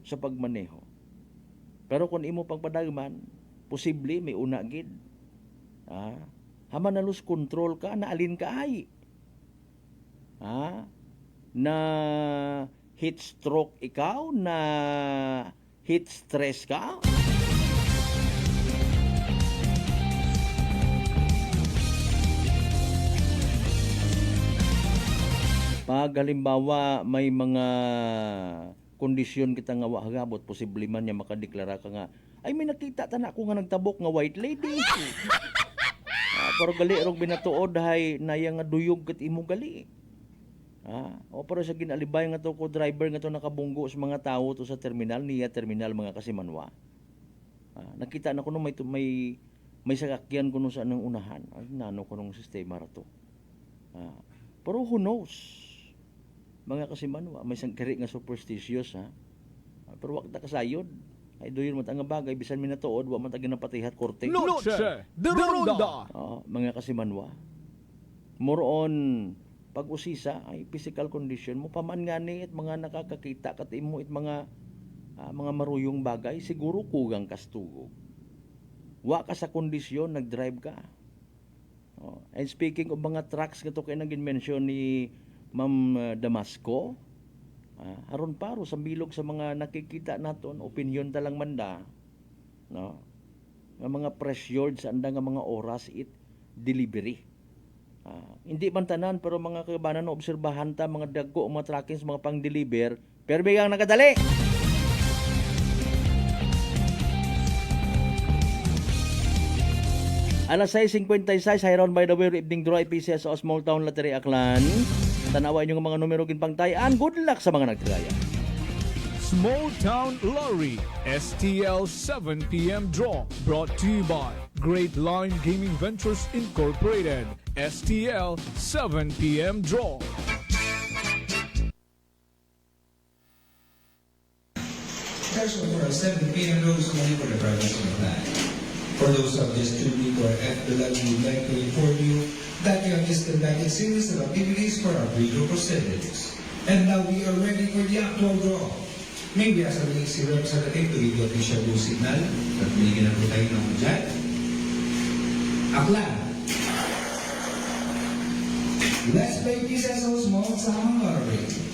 sa pagmaneho. Pero kung imo pagpadagman posible may una gid. Haman na lose control ka, na alin ka ay. Na heat stroke ikaw, na heat stress ka. Pag halimbawa may mga kondisyon kita nga wahagabot, posible man niya makadeklara ka nga, ay may nakita ta na ako nga nagtabok nga white lady. Pero gali rog binatuod hay naya nga duyog ket imo gali. O pero sa ginalibay nga to ko driver nga to nakabunggo sa mga tawo to sa terminal niya terminal mga kasimanwa. Nakita na ko no may sakakyan kuno sa anong unahan. Ay nano ko nung sistema ra to. Pero who knows? Mga kasimanwa, may sangkari nga superstitious pero wag ta kasayod. Ay doyon man nga bagay bisan minatuod wa man ta ginapatihat korte. Noche de Ronda. Mga kasimanwa. More on pag-usisa ay physical condition mo paman ngani at mga nakakakita kat imo it mga maruyong bagay siguro kugang kastugog. Wa ka sa kondisyon nag-drive ka. And speaking of mga trucks nga to kay nagin mention ni Ma'am Damasco, aron paro sa bilog sa mga nakikita naton opinion talang manda, no? Nga mga pressured sa anda nga mga oras it delivery. Hindi man tanan pero mga kabanan obserbahan ta mga dagko mga truckings mga pang-deliver pero bigang nakadali. Alas 6:56 Hiron by the way evening draw PCS sa Small Town Lottery Aklan. Tanawa inyo mga numero ginpangtayan. Good luck sa mga nagtigaya. Small Town Lottery STL 7 p.m. draw brought to you by Great Line Gaming Ventures Incorporated. STL 7 p.m. draw. Special for a 7 p.m. rules only for the purpose of the plan. For those of this to be or FLL, we would like to inform you that we have just conducted series of activities for our pre-draw procedures. And now we are ready for the actual draw. Maybe as a si representative to give the official blue signal at binigyan na po tayo ng dyan. Aklan. Let's play pieces of small sound lottery.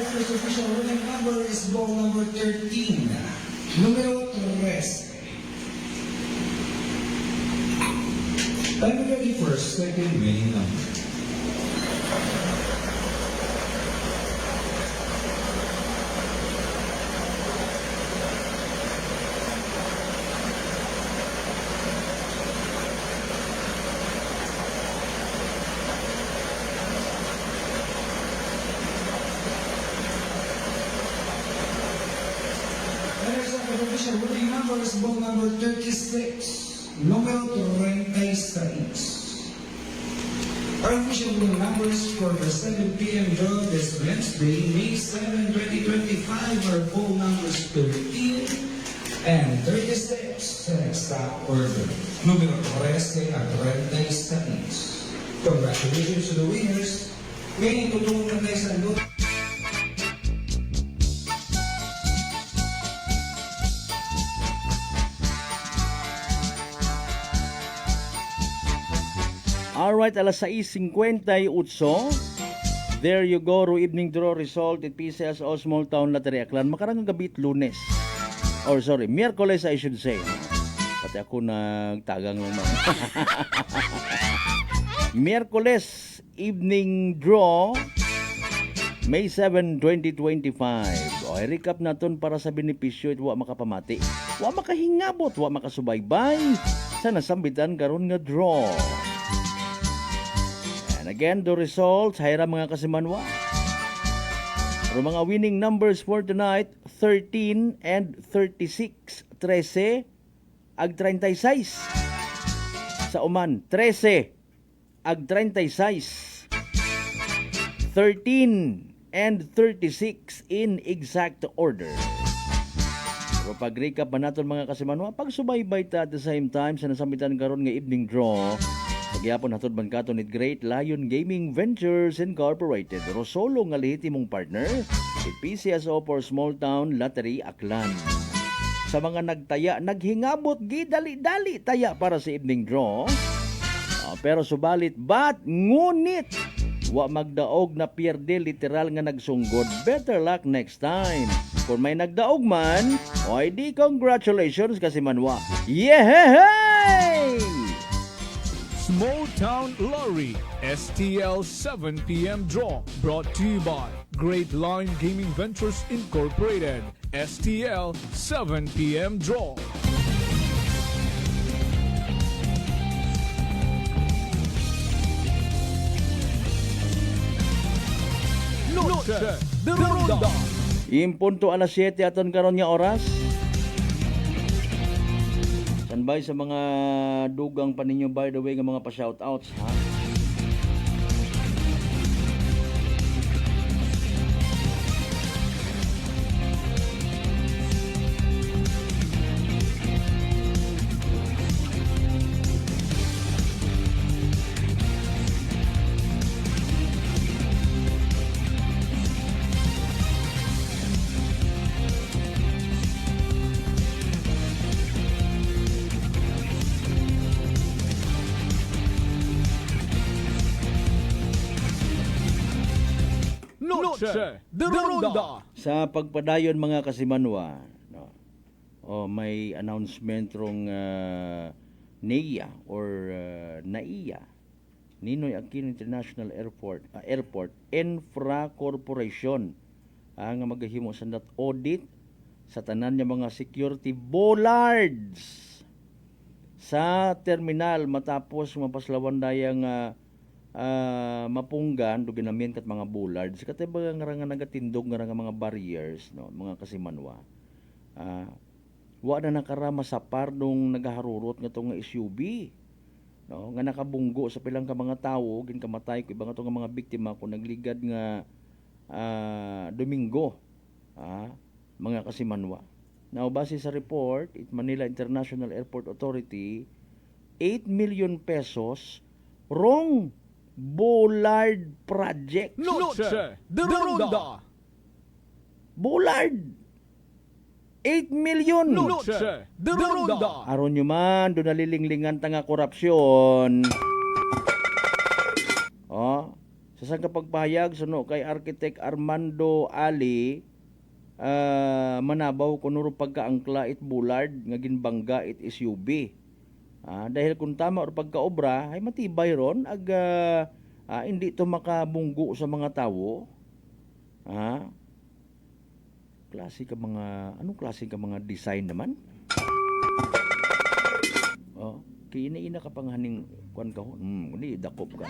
First official winning number is ball number 13, numero 13. Time ready for second winning number. Winning number is ball number 36, numero 36. Our official winning numbers for the 7 p.m. draw this Wednesday, May 7, 2025 are ball numbers 13 and 36 sa exact order. Numero 13 at 36. Congratulations to the winners. Ngayon, tutulong na tayo sa lot. Alright, alas 6:58. There you go, ro evening draw result at PCS o Small Town Lottery Aklan. Makarang gabi Lunes. Or sorry, Miyerkules I should say. Pati ako nagtagang lang man. Miyerkules evening draw May 7, 2025. O, recap naton para sa benepisyo at wa makapamati. Wa makahingabot, wa makasubaybay. Sa nasambitan karon nga draw. Again, the results, hayra mga kasimanwa. Pero mga winning numbers for tonight, 13 and 36. 13 ag 36. Sa uman, 13 ag 36. 13 and 36 in exact order. Pero pag-recap pa natin mga kasimanwa, pagsubaybay ta at the same time sa nasamitan karon nga evening draw, pagyapon hatod man kato ni Great Lion Gaming Ventures Incorporated, Rosolo nga lehitimong partner, si PCSO for Small Town Lottery Aklan. Sa mga nagtaya, naghingabot gidali-dali taya para sa evening draw. Pero subalit, ngunit, wa magdaog na pierde literal nga nagsunggod. Better luck next time. Kung may nagdaog man, oy di congratulations kasi manwa. Yehey! Small Town Lottery STL 7 p.m. draw brought to you by Great Line Gaming Ventures Incorporated. STL 7 p.m. draw. Noche de Ronda. Impunto alas 7 aton karon nga oras. Standby sa mga dugang pa ninyo by the way nga mga pa-shoutouts ha. Noche de Ronda. Sa pagpadayon mga kasimanwa, no, may announcement rong NAIA or NAIA, Ninoy Aquino International Airport Infra Corporation nga maghimo sa audit sa tanan niya mga security bollards sa terminal matapos mapaslawan dayang mapunggan do ginamit kat mga bollards katay ba nga nagatindog nga mga barriers no mga kasimanwa. Wa na nakarama sa par nung nagaharurot nga tong SUV no nga nakabunggo sa pilang ka mga tawo ginkamatay ko ibang atong mga biktima kung nagligad nga Domingo mga kasimanwa. Now base sa report, Manila International Airport Authority 8 million pesos wrong bollard project. Noche de Ronda. Bollard 8 million. Noche de Ronda. Aron nyo man, doon nalilinglingan ta nga korupsyon. Sa sang kapagpahayag, suno kay Architect Armando Ali, manabaw kunuro pagkaangkla it bullard, nga ginbangga it SUV. Dahil kung tama or pagkaobra, ay matibay ron, hindi to makabunggo sa mga tawo. Klase ka mga, anong klase ka mga design naman? Kaya ina ka panghaning kuan ka ho. Hindi, dakop ka.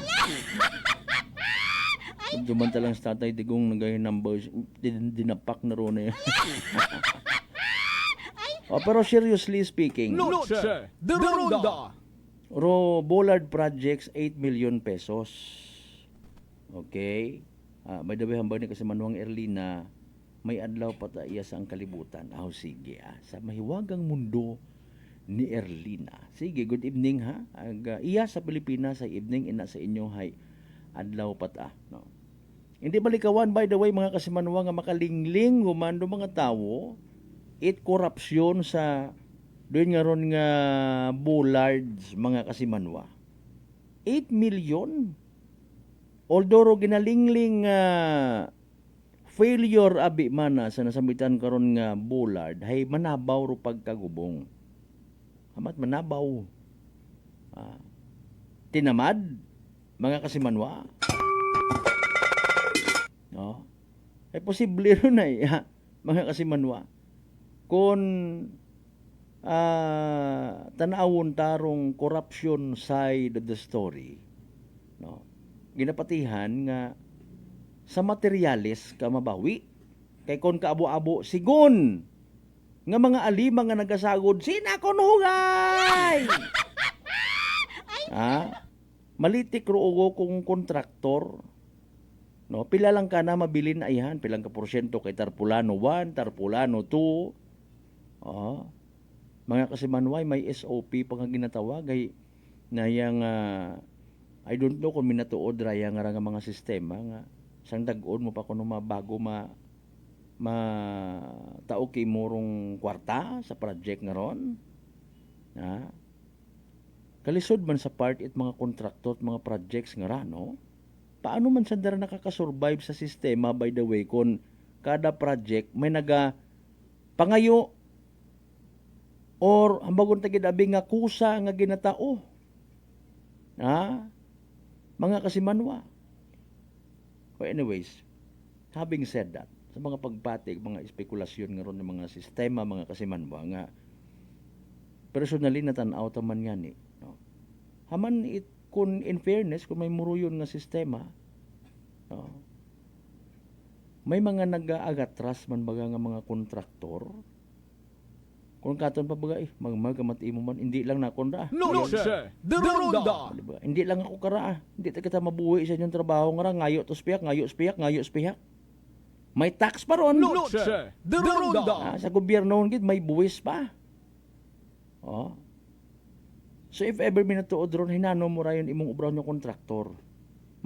Dumantalang sa tatay, digong nagahinambay, dinapak na ron eh. Pero seriously speaking, Noche de Ronda. Bollard Projects 8 million pesos. Okay? By the way, hambay ni kasi Manuang Erlina, may adlaw pa iya sa ang kalibutan. Sige, sa mahiwagang mundo ni Erlina. Sige, good evening ha. Iya sa Pilipinas sa evening, ina sa inyo hay adlaw pa ta. No? Hindi balikawan, by the way, mga kasimanwa nga makalingling humando mga tawo, it korupsyon sa doon nga ron nga bollards mga kasimanwa. 8 million. Although ginalingling failure abi mana sa nasamitan karon nga bollard, hay manabaw ro pagkagubong. Amat manabaw. Tinamad mga kasimanwa. No? Ay posible ron ay mga kasimanwa. Kung tanawon tarong corruption side of the story, no, ginapatihan nga sa materyales ka mabawi kay kon kaabo-abo sigon nga mga alima nga nagasagod sina kon hugay. Malitik ro kung kontraktor No, pila lang ka na mabilin ayhan, pilang ka porsyento kay Tarpulano 1, Tarpulano 2. Mga kasimanway, may SOP pa nga ginatawag ay na yang I don't know kung minatuod ra yang nga mga sistema nga sang dag-on mo pa kuno mabago tao kay murong kwarta sa project nga ron. Kalisod man sa part it mga kontraktor at mga projects nga ra, no? Paano man sandara nakakasurvive sa sistema, by the way, kung kada project may pangayo or ambagon tagid abi nga kusa nga ginatao. Mga kasimanwa. Well, anyways, having said that, sa mga pagpatig, mga espekulasyon nga ron ng mga sistema, mga kasimanwa nga personally natanaw taman nga ni. No? Haman kung in fairness, kung may muruyon nga sistema, may mga nag-aagatras man baga nga mga kontraktor. Kung katon pa baga, magkamati mo man, hindi lang na konda. Noche de Ronda. Diba? Hindi lang ako kara. Hindi ta kita mabuhi sa inyong trabaho nga ngayo to spiyak, ngayo spiyak. May tax pa ron. Noche de Ronda. Sa gobyerno gid may buwis pa. So if ever minatuod ron, hinano mo rayon imong ubraw ng kontraktor.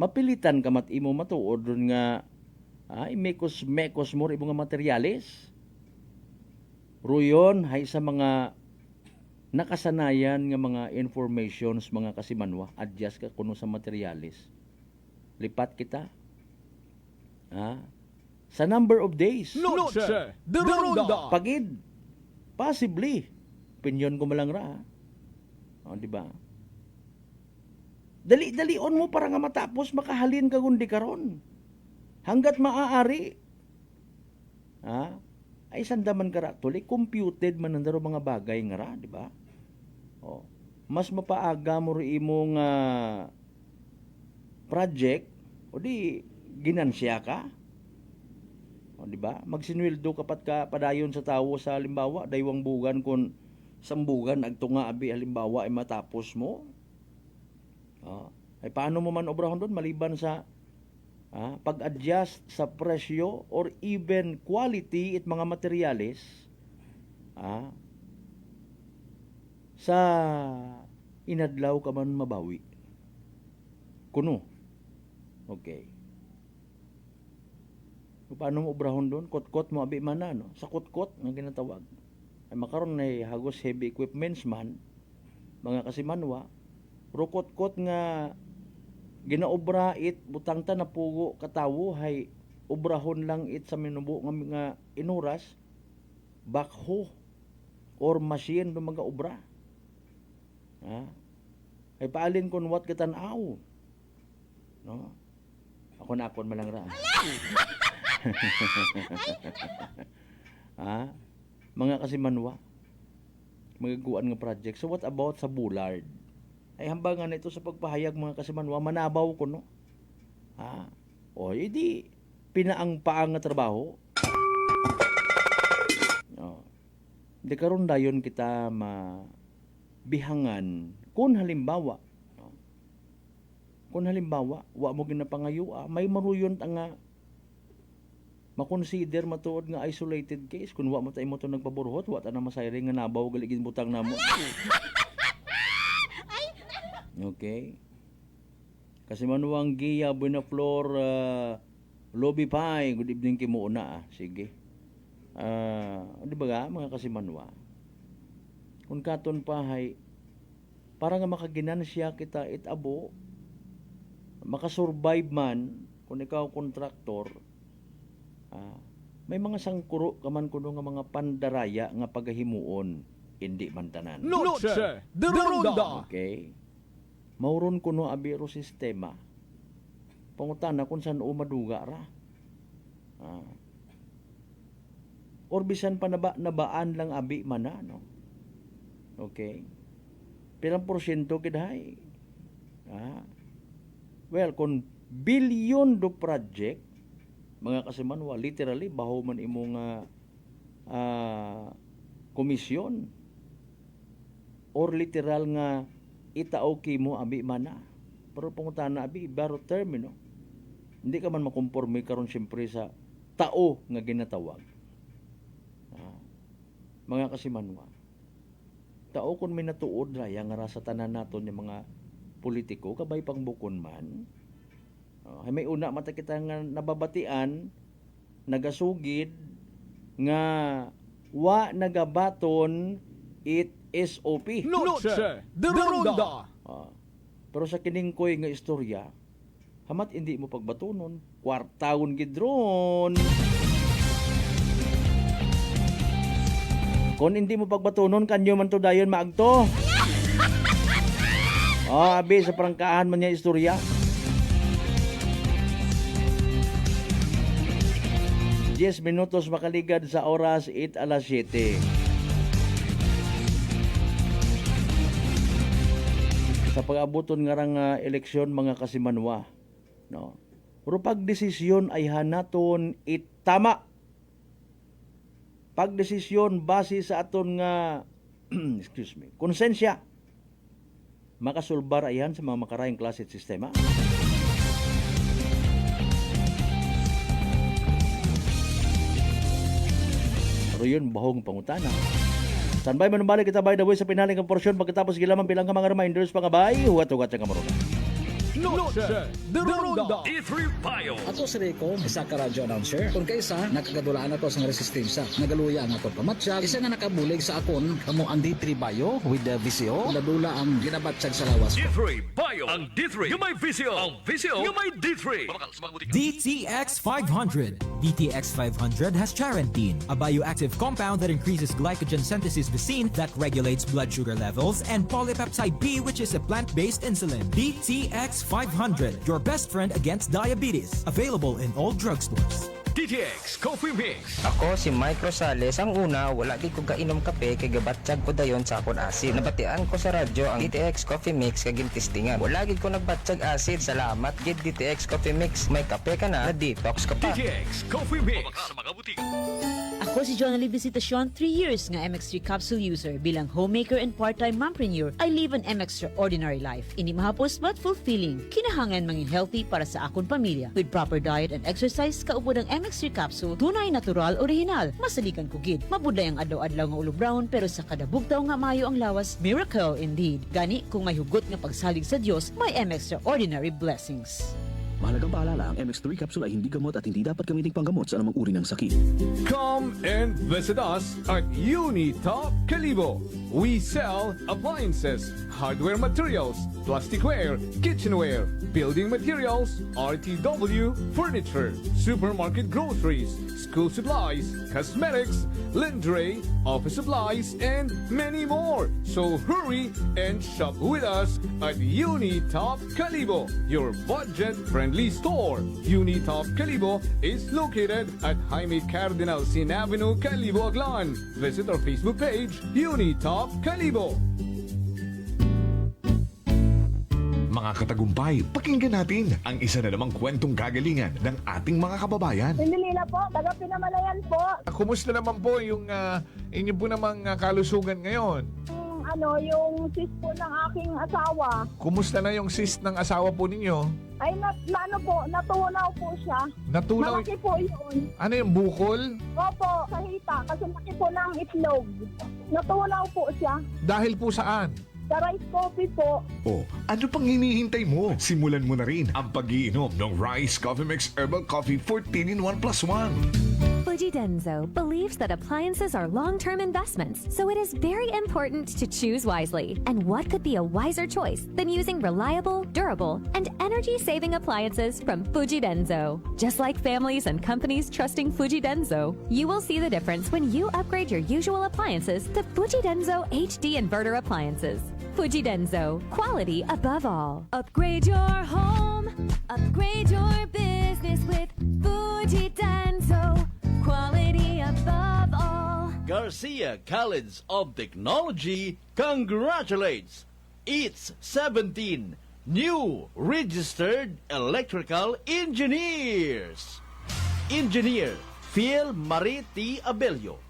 Mapilitan ka mat imo matuod ron nga mekos mo rin mga materyales. Ruyon hay sa mga nakasanayan nga mga informations, mga kasimanwa, adjust ka kuno sa materyales. Lipat kita. Sa number of days. Noche de Ronda. Pagid. Possibly. Opinion ko malang ra. Di ba? Dali-dalion mo para nga matapos makahalin ka kundi karon. Hanggat maaari. Ay sandaman kara tuloy computed man nandaro mga bagay nga ra, di ba? Mas mapaaga mo ri imong project o di ginansya ka. Di ba? Magsinweldo kapat ka padayon sa tawo sa halimbawa daywang bugan kun sambugan agtunga abi halimbawa ay matapos mo. Ay paano mo man obrahon doon maliban sa pag-adjust sa presyo or even quality at mga materyales sa inadlaw ka man mabawi. Kuno. Okay. Paano mo obrahon doon? Kot-kot mo abi man na, no? Sa kot-kot nga ginatawag. Ay makaron na hagos heavy equipments man, mga kasimanwa, rukot-kot nga ginaobra it butang ta na pugo katawo hay obrahon lang it sa minubo nga mga inuras backhoe or machine do mga obra. Ay paalin kun what kitanaw. No? Ako na akon malang ra. Mga kasimanwa, magaguan nga project. So what about sa Bullard? Ay hambangan na ito sa pagpahayag mga kasimanwa, manabaw ko no. Hindi pinaang-paang nga trabaho. Di karon dayon kita mabihangan kung halimbawa wa mo ginapangayo, may maruyon nga makonsider matuod nga isolated case kung wa mo tayo mo ito nagpaburhot, wa ta na masayring nga nabaw galigin butang na mo. Okay. Kasi manuang Gia Buenaflor Lobby Pie, good evening kimo una. Sige. Di ba ga mga kasimanwa? Kung katon pa hay para nga makaginansya kita itabo, makasurvive man kung ikaw kontraktor, may mga sangkuro kaman kuno nga mga pandaraya nga pagahimuon, hindi man tanan. Noche de Ronda. Okay. Mauron kuno abiro sistema. Pangutana kung saan umaduga ra. Or bisan pa nabaan lang abi man na, no? Okay. Pilang porsyento kidahay? Well, kung billion do project, mga kasimanwa, literally, baho man imong komisyon or literal nga itaoki mo abi mana. Pero pangutana abi, baro termino. hindi ka man makomporme karon siyempre sa tao nga ginatawag. Mga kasimanwa, tao kun may natuod raya nga rasa tanan naton yung mga politiko kabay pang bukon man. May una mata kita nga nababatian, nagasugid nga wa nagabaton it SOP. Noche de Ronda. Pero sa kiningkoy nga istorya, hamat hindi mo pagbatunon, kwartagon gidron. Kung hindi mo pagbatunon, kanyo man to dayon maagto. Abi, sa prangkahan man niya istorya. 10 minutos makaligad sa oras 8:07. Sa pag-abuton nga rang eleksyon mga kasimanwa, no? Pero pagdesisyon ay hanaton itama. Pagdesisyon base sa aton nga konsensya. Makasulbar ayan sa mga makarayang klase at sistema. Pero yun, bahong pangutana. Standby manubalik kita by the way sa pinaling ang porsyon pagkatapos gilamang bilang ka mga reminders pangabay, huwat-huwat sa kamaruna. Noche de Ronda. D3 Bio. Ato si Rico, isa ka radio announcer. Kung kaysa, nakagadulaan na to sa resistensya. Nagaluya ang ato pamatsyag. Isa nga nakabulig sa akon, kamo ang D3 Bio with the VCO. Ladula ang ginabatsyag sa lawas. D3 Bio. Ang D3 yung may VCO. Ang VCO yung may D3. DTX 500. DTX 500 has charantine, a bioactive compound that increases glycogen synthesis vacine that regulates blood sugar levels, and polypeptide B, which is a plant-based insulin. DTX 500, your best friend against diabetes. Available in all drugstores. DTX Coffee Mix. Ako si Mike Rosales. Ang una, wala di ko kainom kape kay gabatsyag ko dayon sa akon asid. Nabatian ko sa radyo ang DTX Coffee Mix kay gintistingan. Wala gid ko nagbatsyag asid. Salamat gid DTX Coffee Mix. May kape ka na detox ka pa. DTX Coffee Mix. Ako si Jonali Visitacion, 3 years nga MX3 capsule user. Bilang homemaker and part-time mompreneur, I live an extraordinary life. Hindi mahapos but fulfilling. Kinahangan mangin healthy para sa akon pamilya. With proper diet and exercise, kaupod ang MX3 capsule, tunay, natural, original. Masalikan ko gid. Mabuday ang adlaw-adlaw nga ulo brown, pero sa kada bugtaw nga mayo ang lawas, miracle indeed. Gani, kung may hugot nga pagsalig sa Dios, may extraordinary blessings. Mahalagang paalala, ang MX3 capsule ay hindi gamot at hindi dapat gamiting panggamot sa anumang uri ng sakit. Come and visit us at Unitop Calibo. We sell appliances, hardware materials, plasticware, kitchenware, building materials, RTW, furniture, supermarket groceries, school supplies, cosmetics, lingerie, office supplies, and many more. So hurry and shop with us at Unitop Calibo, your budget-friendly store. Unitop Calibo is located at Jaime Cardinal Sin Avenue, Calibo, Aglan. Visit our Facebook page, Unitop Calibo. Mga katagumpay, pakinggan natin ang isa na namang kwentong kagalingan ng ating mga kababayan. Pindilila po, taga Pinamalayan po. Kumusta naman po yung inyo po namang kalusugan ngayon? Yung sis po ng aking asawa. Kumusta na yung cyst ng asawa po ninyo? Ay, natunaw po siya. Natunaw? Malaki po yun. Ano yung bukol? Opo, sa hita, kasi laki po ng itlog. Natunaw po siya. Dahil po saan? Sa rice coffee po. Oh, ano pang hinihintay mo? Simulan mo na rin ang pag-iinom ng Rice Coffee Mix Herbal Coffee 14 in 1 plus 1. Fuji Denso believes that appliances are long-term investments, so it is very important to choose wisely. And what could be a wiser choice than using reliable, durable, and energy-saving appliances from Fuji Denso? Just like families and companies trusting Fuji Denso, you will see the difference when you upgrade your usual appliances to Fuji Denso HD inverter appliances. Fuji Denso, quality above all. Upgrade your home, upgrade your business with Fuji Denso, quality above all. Garcia College of Technology congratulates its 17 new registered electrical engineers. Engineer Phil Mariti Abelio.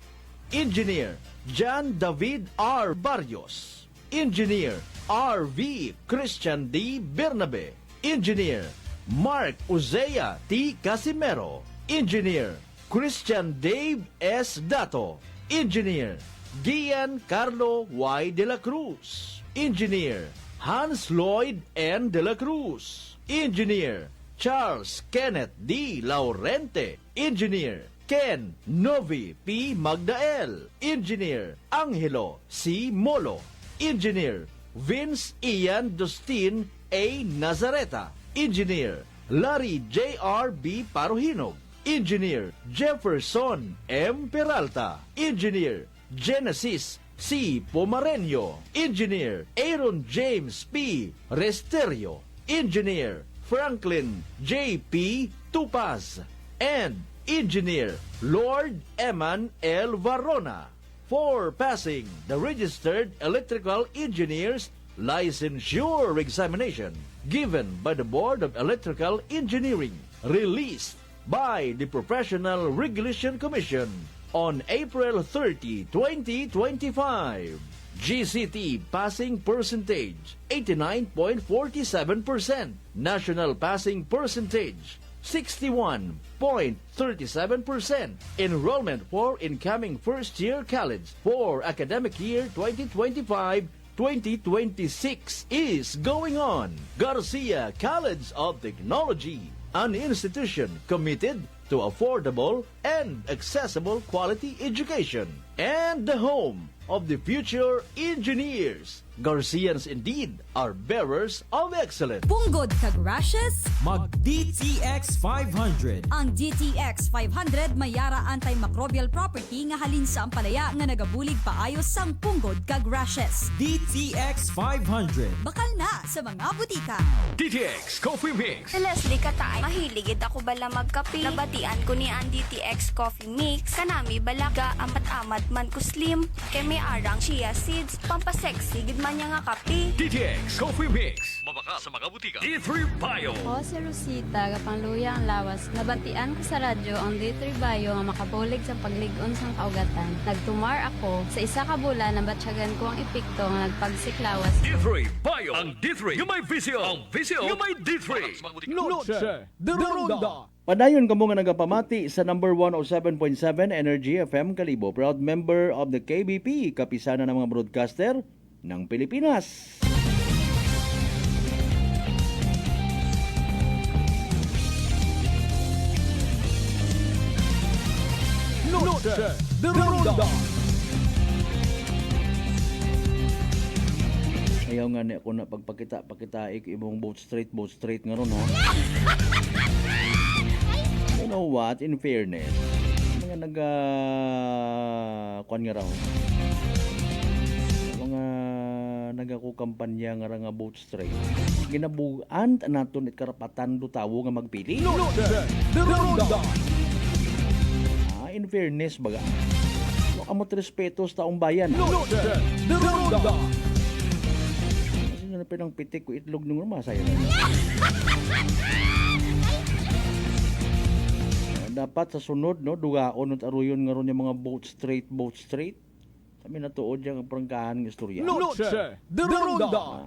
Engineer John David R. Barrios. Engineer R.V. Christian D. Bernabe. Engineer Mark Uzea T. Casimero. Engineer Christian Dave S. Dato. Engineer Gian Carlo Y. De La Cruz. Engineer Hans Lloyd N. De La Cruz. Engineer Charles Kenneth D. Laurente. Engineer Ken Novi P. Magdael. Engineer Angelo C. Molo. Engineer Vince Ian Dustin A. Nazareta. Engineer Larry J.R. B. Parohinog. Engineer Jefferson M. Peralta. Engineer Genesis C. Pomareño. Engineer Aaron James P. Resterio. Engineer Franklin J. P. Tupaz. And Engineer Lord Eman L. Varona for passing the Registered Electrical Engineers Licensure Examination given by the Board of Electrical Engineering, released by the Professional Regulation Commission on April 30, 2025. GCT passing percentage 89.47%. National passing percentage 61.37%. Enrollment for incoming first-year college for academic year 2025-2026 is going on. Garcia College of Technology, an institution committed to affordable and accessible quality education, and the home of the future engineers. Garcians indeed are bearers of excellence. Punggod kag rashes? Mag DTX 500. Ang DTX 500 may yara antimicrobial property nga halin sa ampalaya nga nagabulig paayos sang punggod kag rashes. DTX 500. Bakal na sa mga butika. DTX Coffee Mix. Leslie Katay, mahiligid ako bala magkape. Nabatian ko ni ang DTX Coffee Mix. Kanami balaga amat-amat man ko slim. Kay may arang chia seeds. Pampasexy gid man niya nga kape. DTX Coffee Mix. Mabaka sa mga butika. D3 Bio. Ako si Rosita, kapangluya ang lawas. Nabatian ko sa radyo ang D3 Bio nga makabulig sa pagligon sang kaugatan. Nagtumar ako sa isa ka bulan na batsyagan ko ang epekto nga nagpagsiklawas. D3 Bio. Ang D3 yung may visyo. Ang visyo yung may D3. Noche de Ronda. Padayon kamo nga nagapamati sa number 107.7 Energy FM Kalibo. Proud member of the KBP, kapisanan ng mga broadcaster ng Pilipinas. Noche de Ronda. Ayaw nga ni ako na pagpakita imong boat straight nga ron, no? You know what, in fairness, mga kuan nga raw, mga nagakukampanya nga nga boat straight, ginabugan naton it karapatan do tawo nga magpili. Noche de Ronda. In fairness baga, amot respeto sa taong bayan. Noche de Ronda. Kasi na pinang pitik ko itlog nung masaya na. Dapat sa sunod, no, dugaon at aruyon nga ron yung mga boat straight. Kami natuod yung prangkahan ng istorya. Noche de Ronda.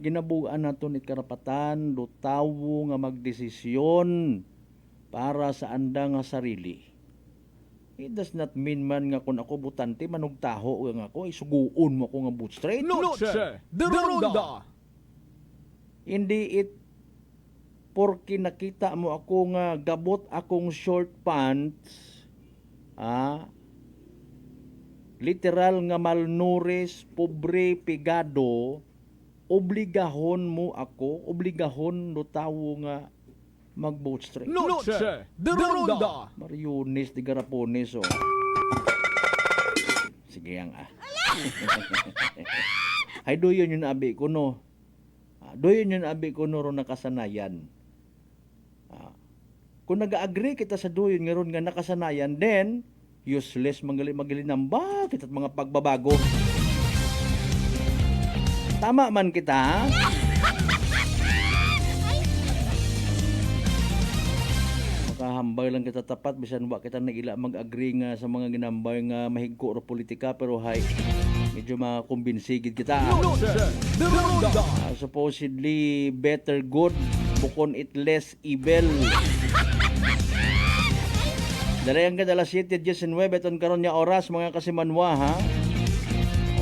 Ginabugaan nato ni karapatan do tawo nga magdesisyon para sa anda nga sarili. It does not mean man nga kung ako butante manog taho nga ako isuguon mo ako nga boot straight. Noche de Ronda. Hindi it porke nakita mo ako nga gabot akong short pants, literal nga malnourished, pobre, pigado, obligahon do tawo nga mag-boat straight. Noche de Ronda. Mariones de Garapones, oh. Sige yang Ay doyon yun abi ko no. Doyon yun abi ko no ron nakasanayan. Kung nag-agree kita sa doyon nga ron nga nakasanayan, then useless magaling namba kita at mga pagbabago. Tama man kita, makahambay lang kita tapat bisan wa kita nagila mag-agree nga sa mga ginambay nga mahigko ro politika, pero hay medyo makumbinsigid kita. Noche de Ronda. Supposedly better good bukon it less evil. Darayang gad alas 7:19 ton karon nya oras mga kasimanwa ha.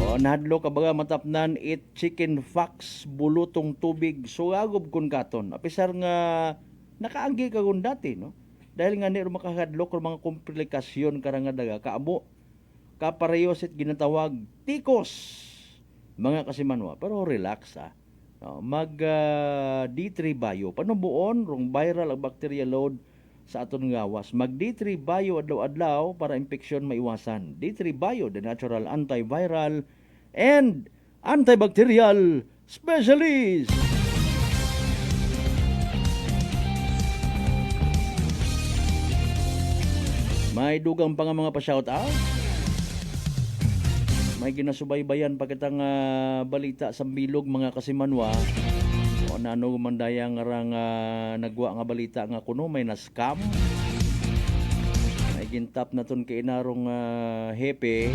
O nahadlo ka baga matapnan it chicken fox bulutong tubig sugagob kun katon. Apisar nga nakaanggi ka kun dati no. Dahil nga ni makahadlok or mga komplikasyon karang daga kaabo kapareyosit ginatawag tikos mga kasimanwa. Pero relax ha. No, mag D3 bio panubuon rong viral ang bacteria load sa aton gawas. Mag D3 bio adlaw-adlaw para infeksyon maiwasan. D3 bio, the natural antiviral and antibacterial specialist. May dugang pa nga mga pa-shout out. May ginasubaybayan pa kitang balita sa bilog mga kasimanwa. O nano mandayang ngarang nagwa nga balita nga kuno may na-scam. May gintap na ton kay inarong hepe.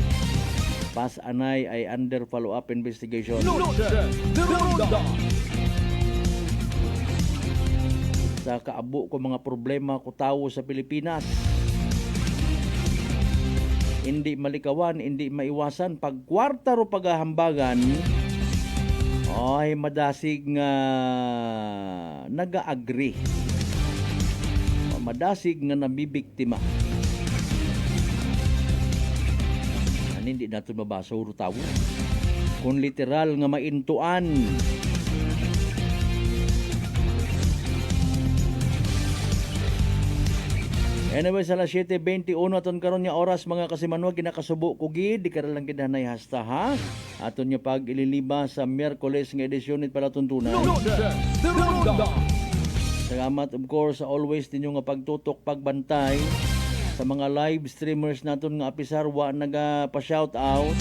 Pas anay ay under follow-up investigation. Sa kaabo ko mga problema ko tawo sa Pilipinas. Hindi malikawan, hindi maiwasan pag kwarta ro paghahambagan. Ay madasig nga naga-agree. Madasig nga nabibiktima. Hindi natin mabasa uro tawo. Kung literal nga maintuan. Anyway, sa alas 7:21 aton karon nya oras mga kasimanwa ginakasubo ko gid di ka lang gidanay hasta ha. Aton nya pag ililiba sa Miyerkules nga edisyon nit para tuntunan. Salamat of course sa always ninyo nga pagtutok pagbantay sa mga live streamers naton nga apisarwa naga pa-shout out,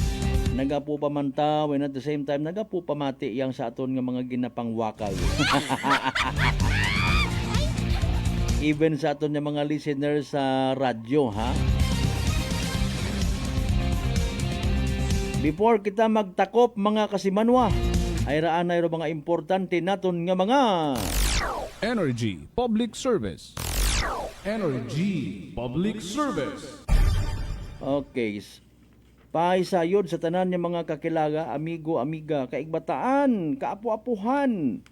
naga po pamantaw and at the same time naga po pamati yang sa aton nga mga ginapangwakal. Even sa aton nga mga listeners sa radyo ha. Before kita magtakop mga kasimanwa, ay raan na mga importante naton nga mga Energy Public Service. Energy Public Service. Okay. Pahisayod sa tanan nga mga kakilaga, amigo, amiga, kaigbataan, kaapu-apuhan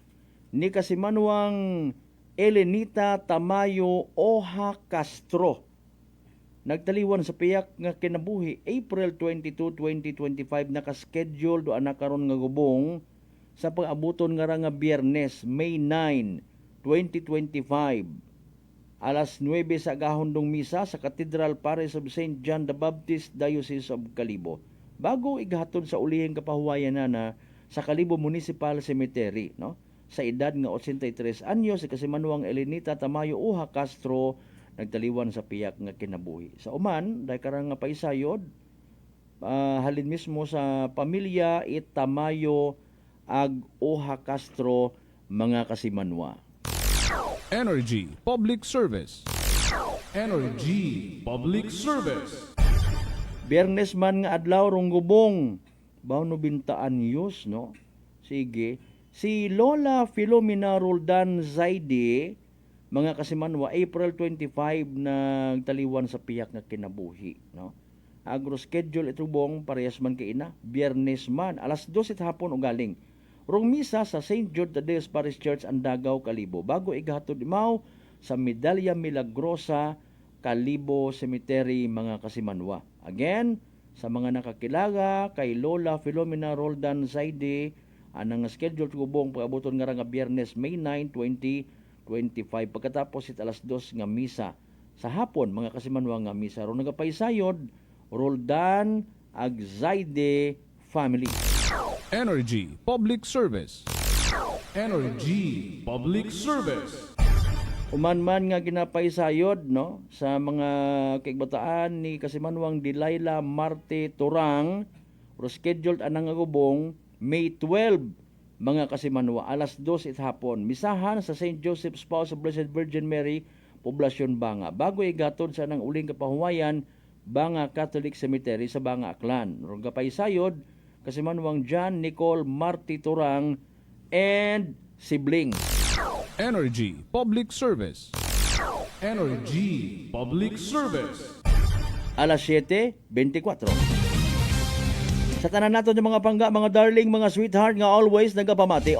ni kasimanwang Elenita Tamayo Oha Castro. Nagtaliwan sa piyak nga kinabuhi April 22, 2025 naka-schedule do ana karon nga gubong sa pag-abuton nga Biyernes, May 9, 2025. Alas 9 sa gahondong misa sa Cathedral Parish of St. John the Baptist, Diocese of Calibo. Bago igahaton sa ulihing kapahuwayan na sa Calibo Municipal Cemetery, no? Sa edad nga 83 anyos si kasimanwang Elenita Tamayo Oha Castro nagtaliwan sa piyak nga kinabuhi. Sa uman, dahil karang nga paisayod, halin mismo sa pamilya Tamayo ag Oha Castro mga kasimanwa. Energy Public Service. Energy Public Service. Biyernes man nga adlaw rong gubong. Bawo no bintaan yus, no? Sige. Si Lola Filomena Roldan Zaide, mga kasimanwa, April 25 nagtaliwan sa piyak nga kinabuhi, no? Agro schedule itubong parehas man kay ina, Biyernes man alas 12 hapon ugaling. Rong misa sa St. Jude Tadeus Parish Church Andagaw, Calibo. Bago igahatod imaw sa Medalya Milagrosa, Calibo Cemetery mga kasimanwa. Again, sa mga nakakilaga kay Lola Filomena Roldan Zaide, anang schedule gubong pag-abuton nga Biyernes, May 9, 2025 pagkatapos alas 2 nga misa sa hapon mga kasimanwa nga misa ro nagapaysayod Roldan ag Zaide family. Energy Public Service. Energy Public Service. Uman-man nga ginapaysayod no sa mga kaigbataan ni kasimanwang Delilah Marte Turang ro scheduled anang nga gubong May 12 mga kasimanwa alas 2 hapon misahan sa St. Joseph's Spouse of Blessed Virgin Mary, Poblasyon Banga. Bago igatod sa nang uling kapahuwayan Banga Catholic Cemetery sa Banga Aklan. Rong kapaysayod kasimanwang John Nicole Marti Turang and siblings. Energy Public Service. Energy Public Service. Alas 7:24. Sa tanan nato yung mga pangga, mga darling, mga sweetheart nga always nagapamati,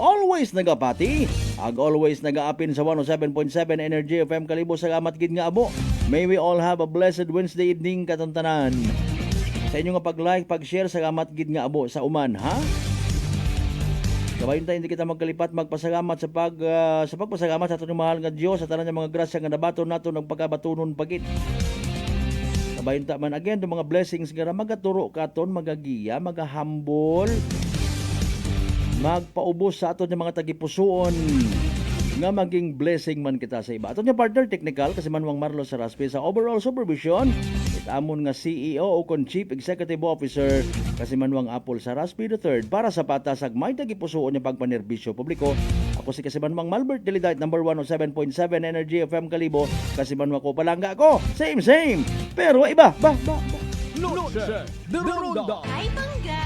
ag always nagaapin sa 107.7 Energy FM Kalibo sa Amat Gid nga abo. May we all have a blessed Wednesday evening katuntanan. Sa inyo nga pag-like, pag-share sa Amat Gid nga abo sa uman, ha? Kabayon tayo, hindi kita magkalipat, magpasalamat sa pagpasalamat sa ating mahal nga Diyos, sa tanan ng mga grasya nga nabaton nato ng pagkabatunon pagit. Kabayon ta man again, yung mga blessings nga magaturo katon, magagiya, magahambol, magpaubos sa aton ng mga tagipusoon nga maging blessing man kita sa iba. Aton yung partner technical kasi Manwang Marlo Saraspe sa overall supervision. Itamon nga CEO o kon Chief Executive Officer kasi Manwang Apple Saraspe III para sa patasag may tagipusoon yung pagpanerbisyo publiko. Ako si kasi Manwang Malbert Delidite number 107.7 Energy FM Kalibo kasi Manwang ko palangga ako. Same pero iba. Noche de Ronda. Ay, bangga!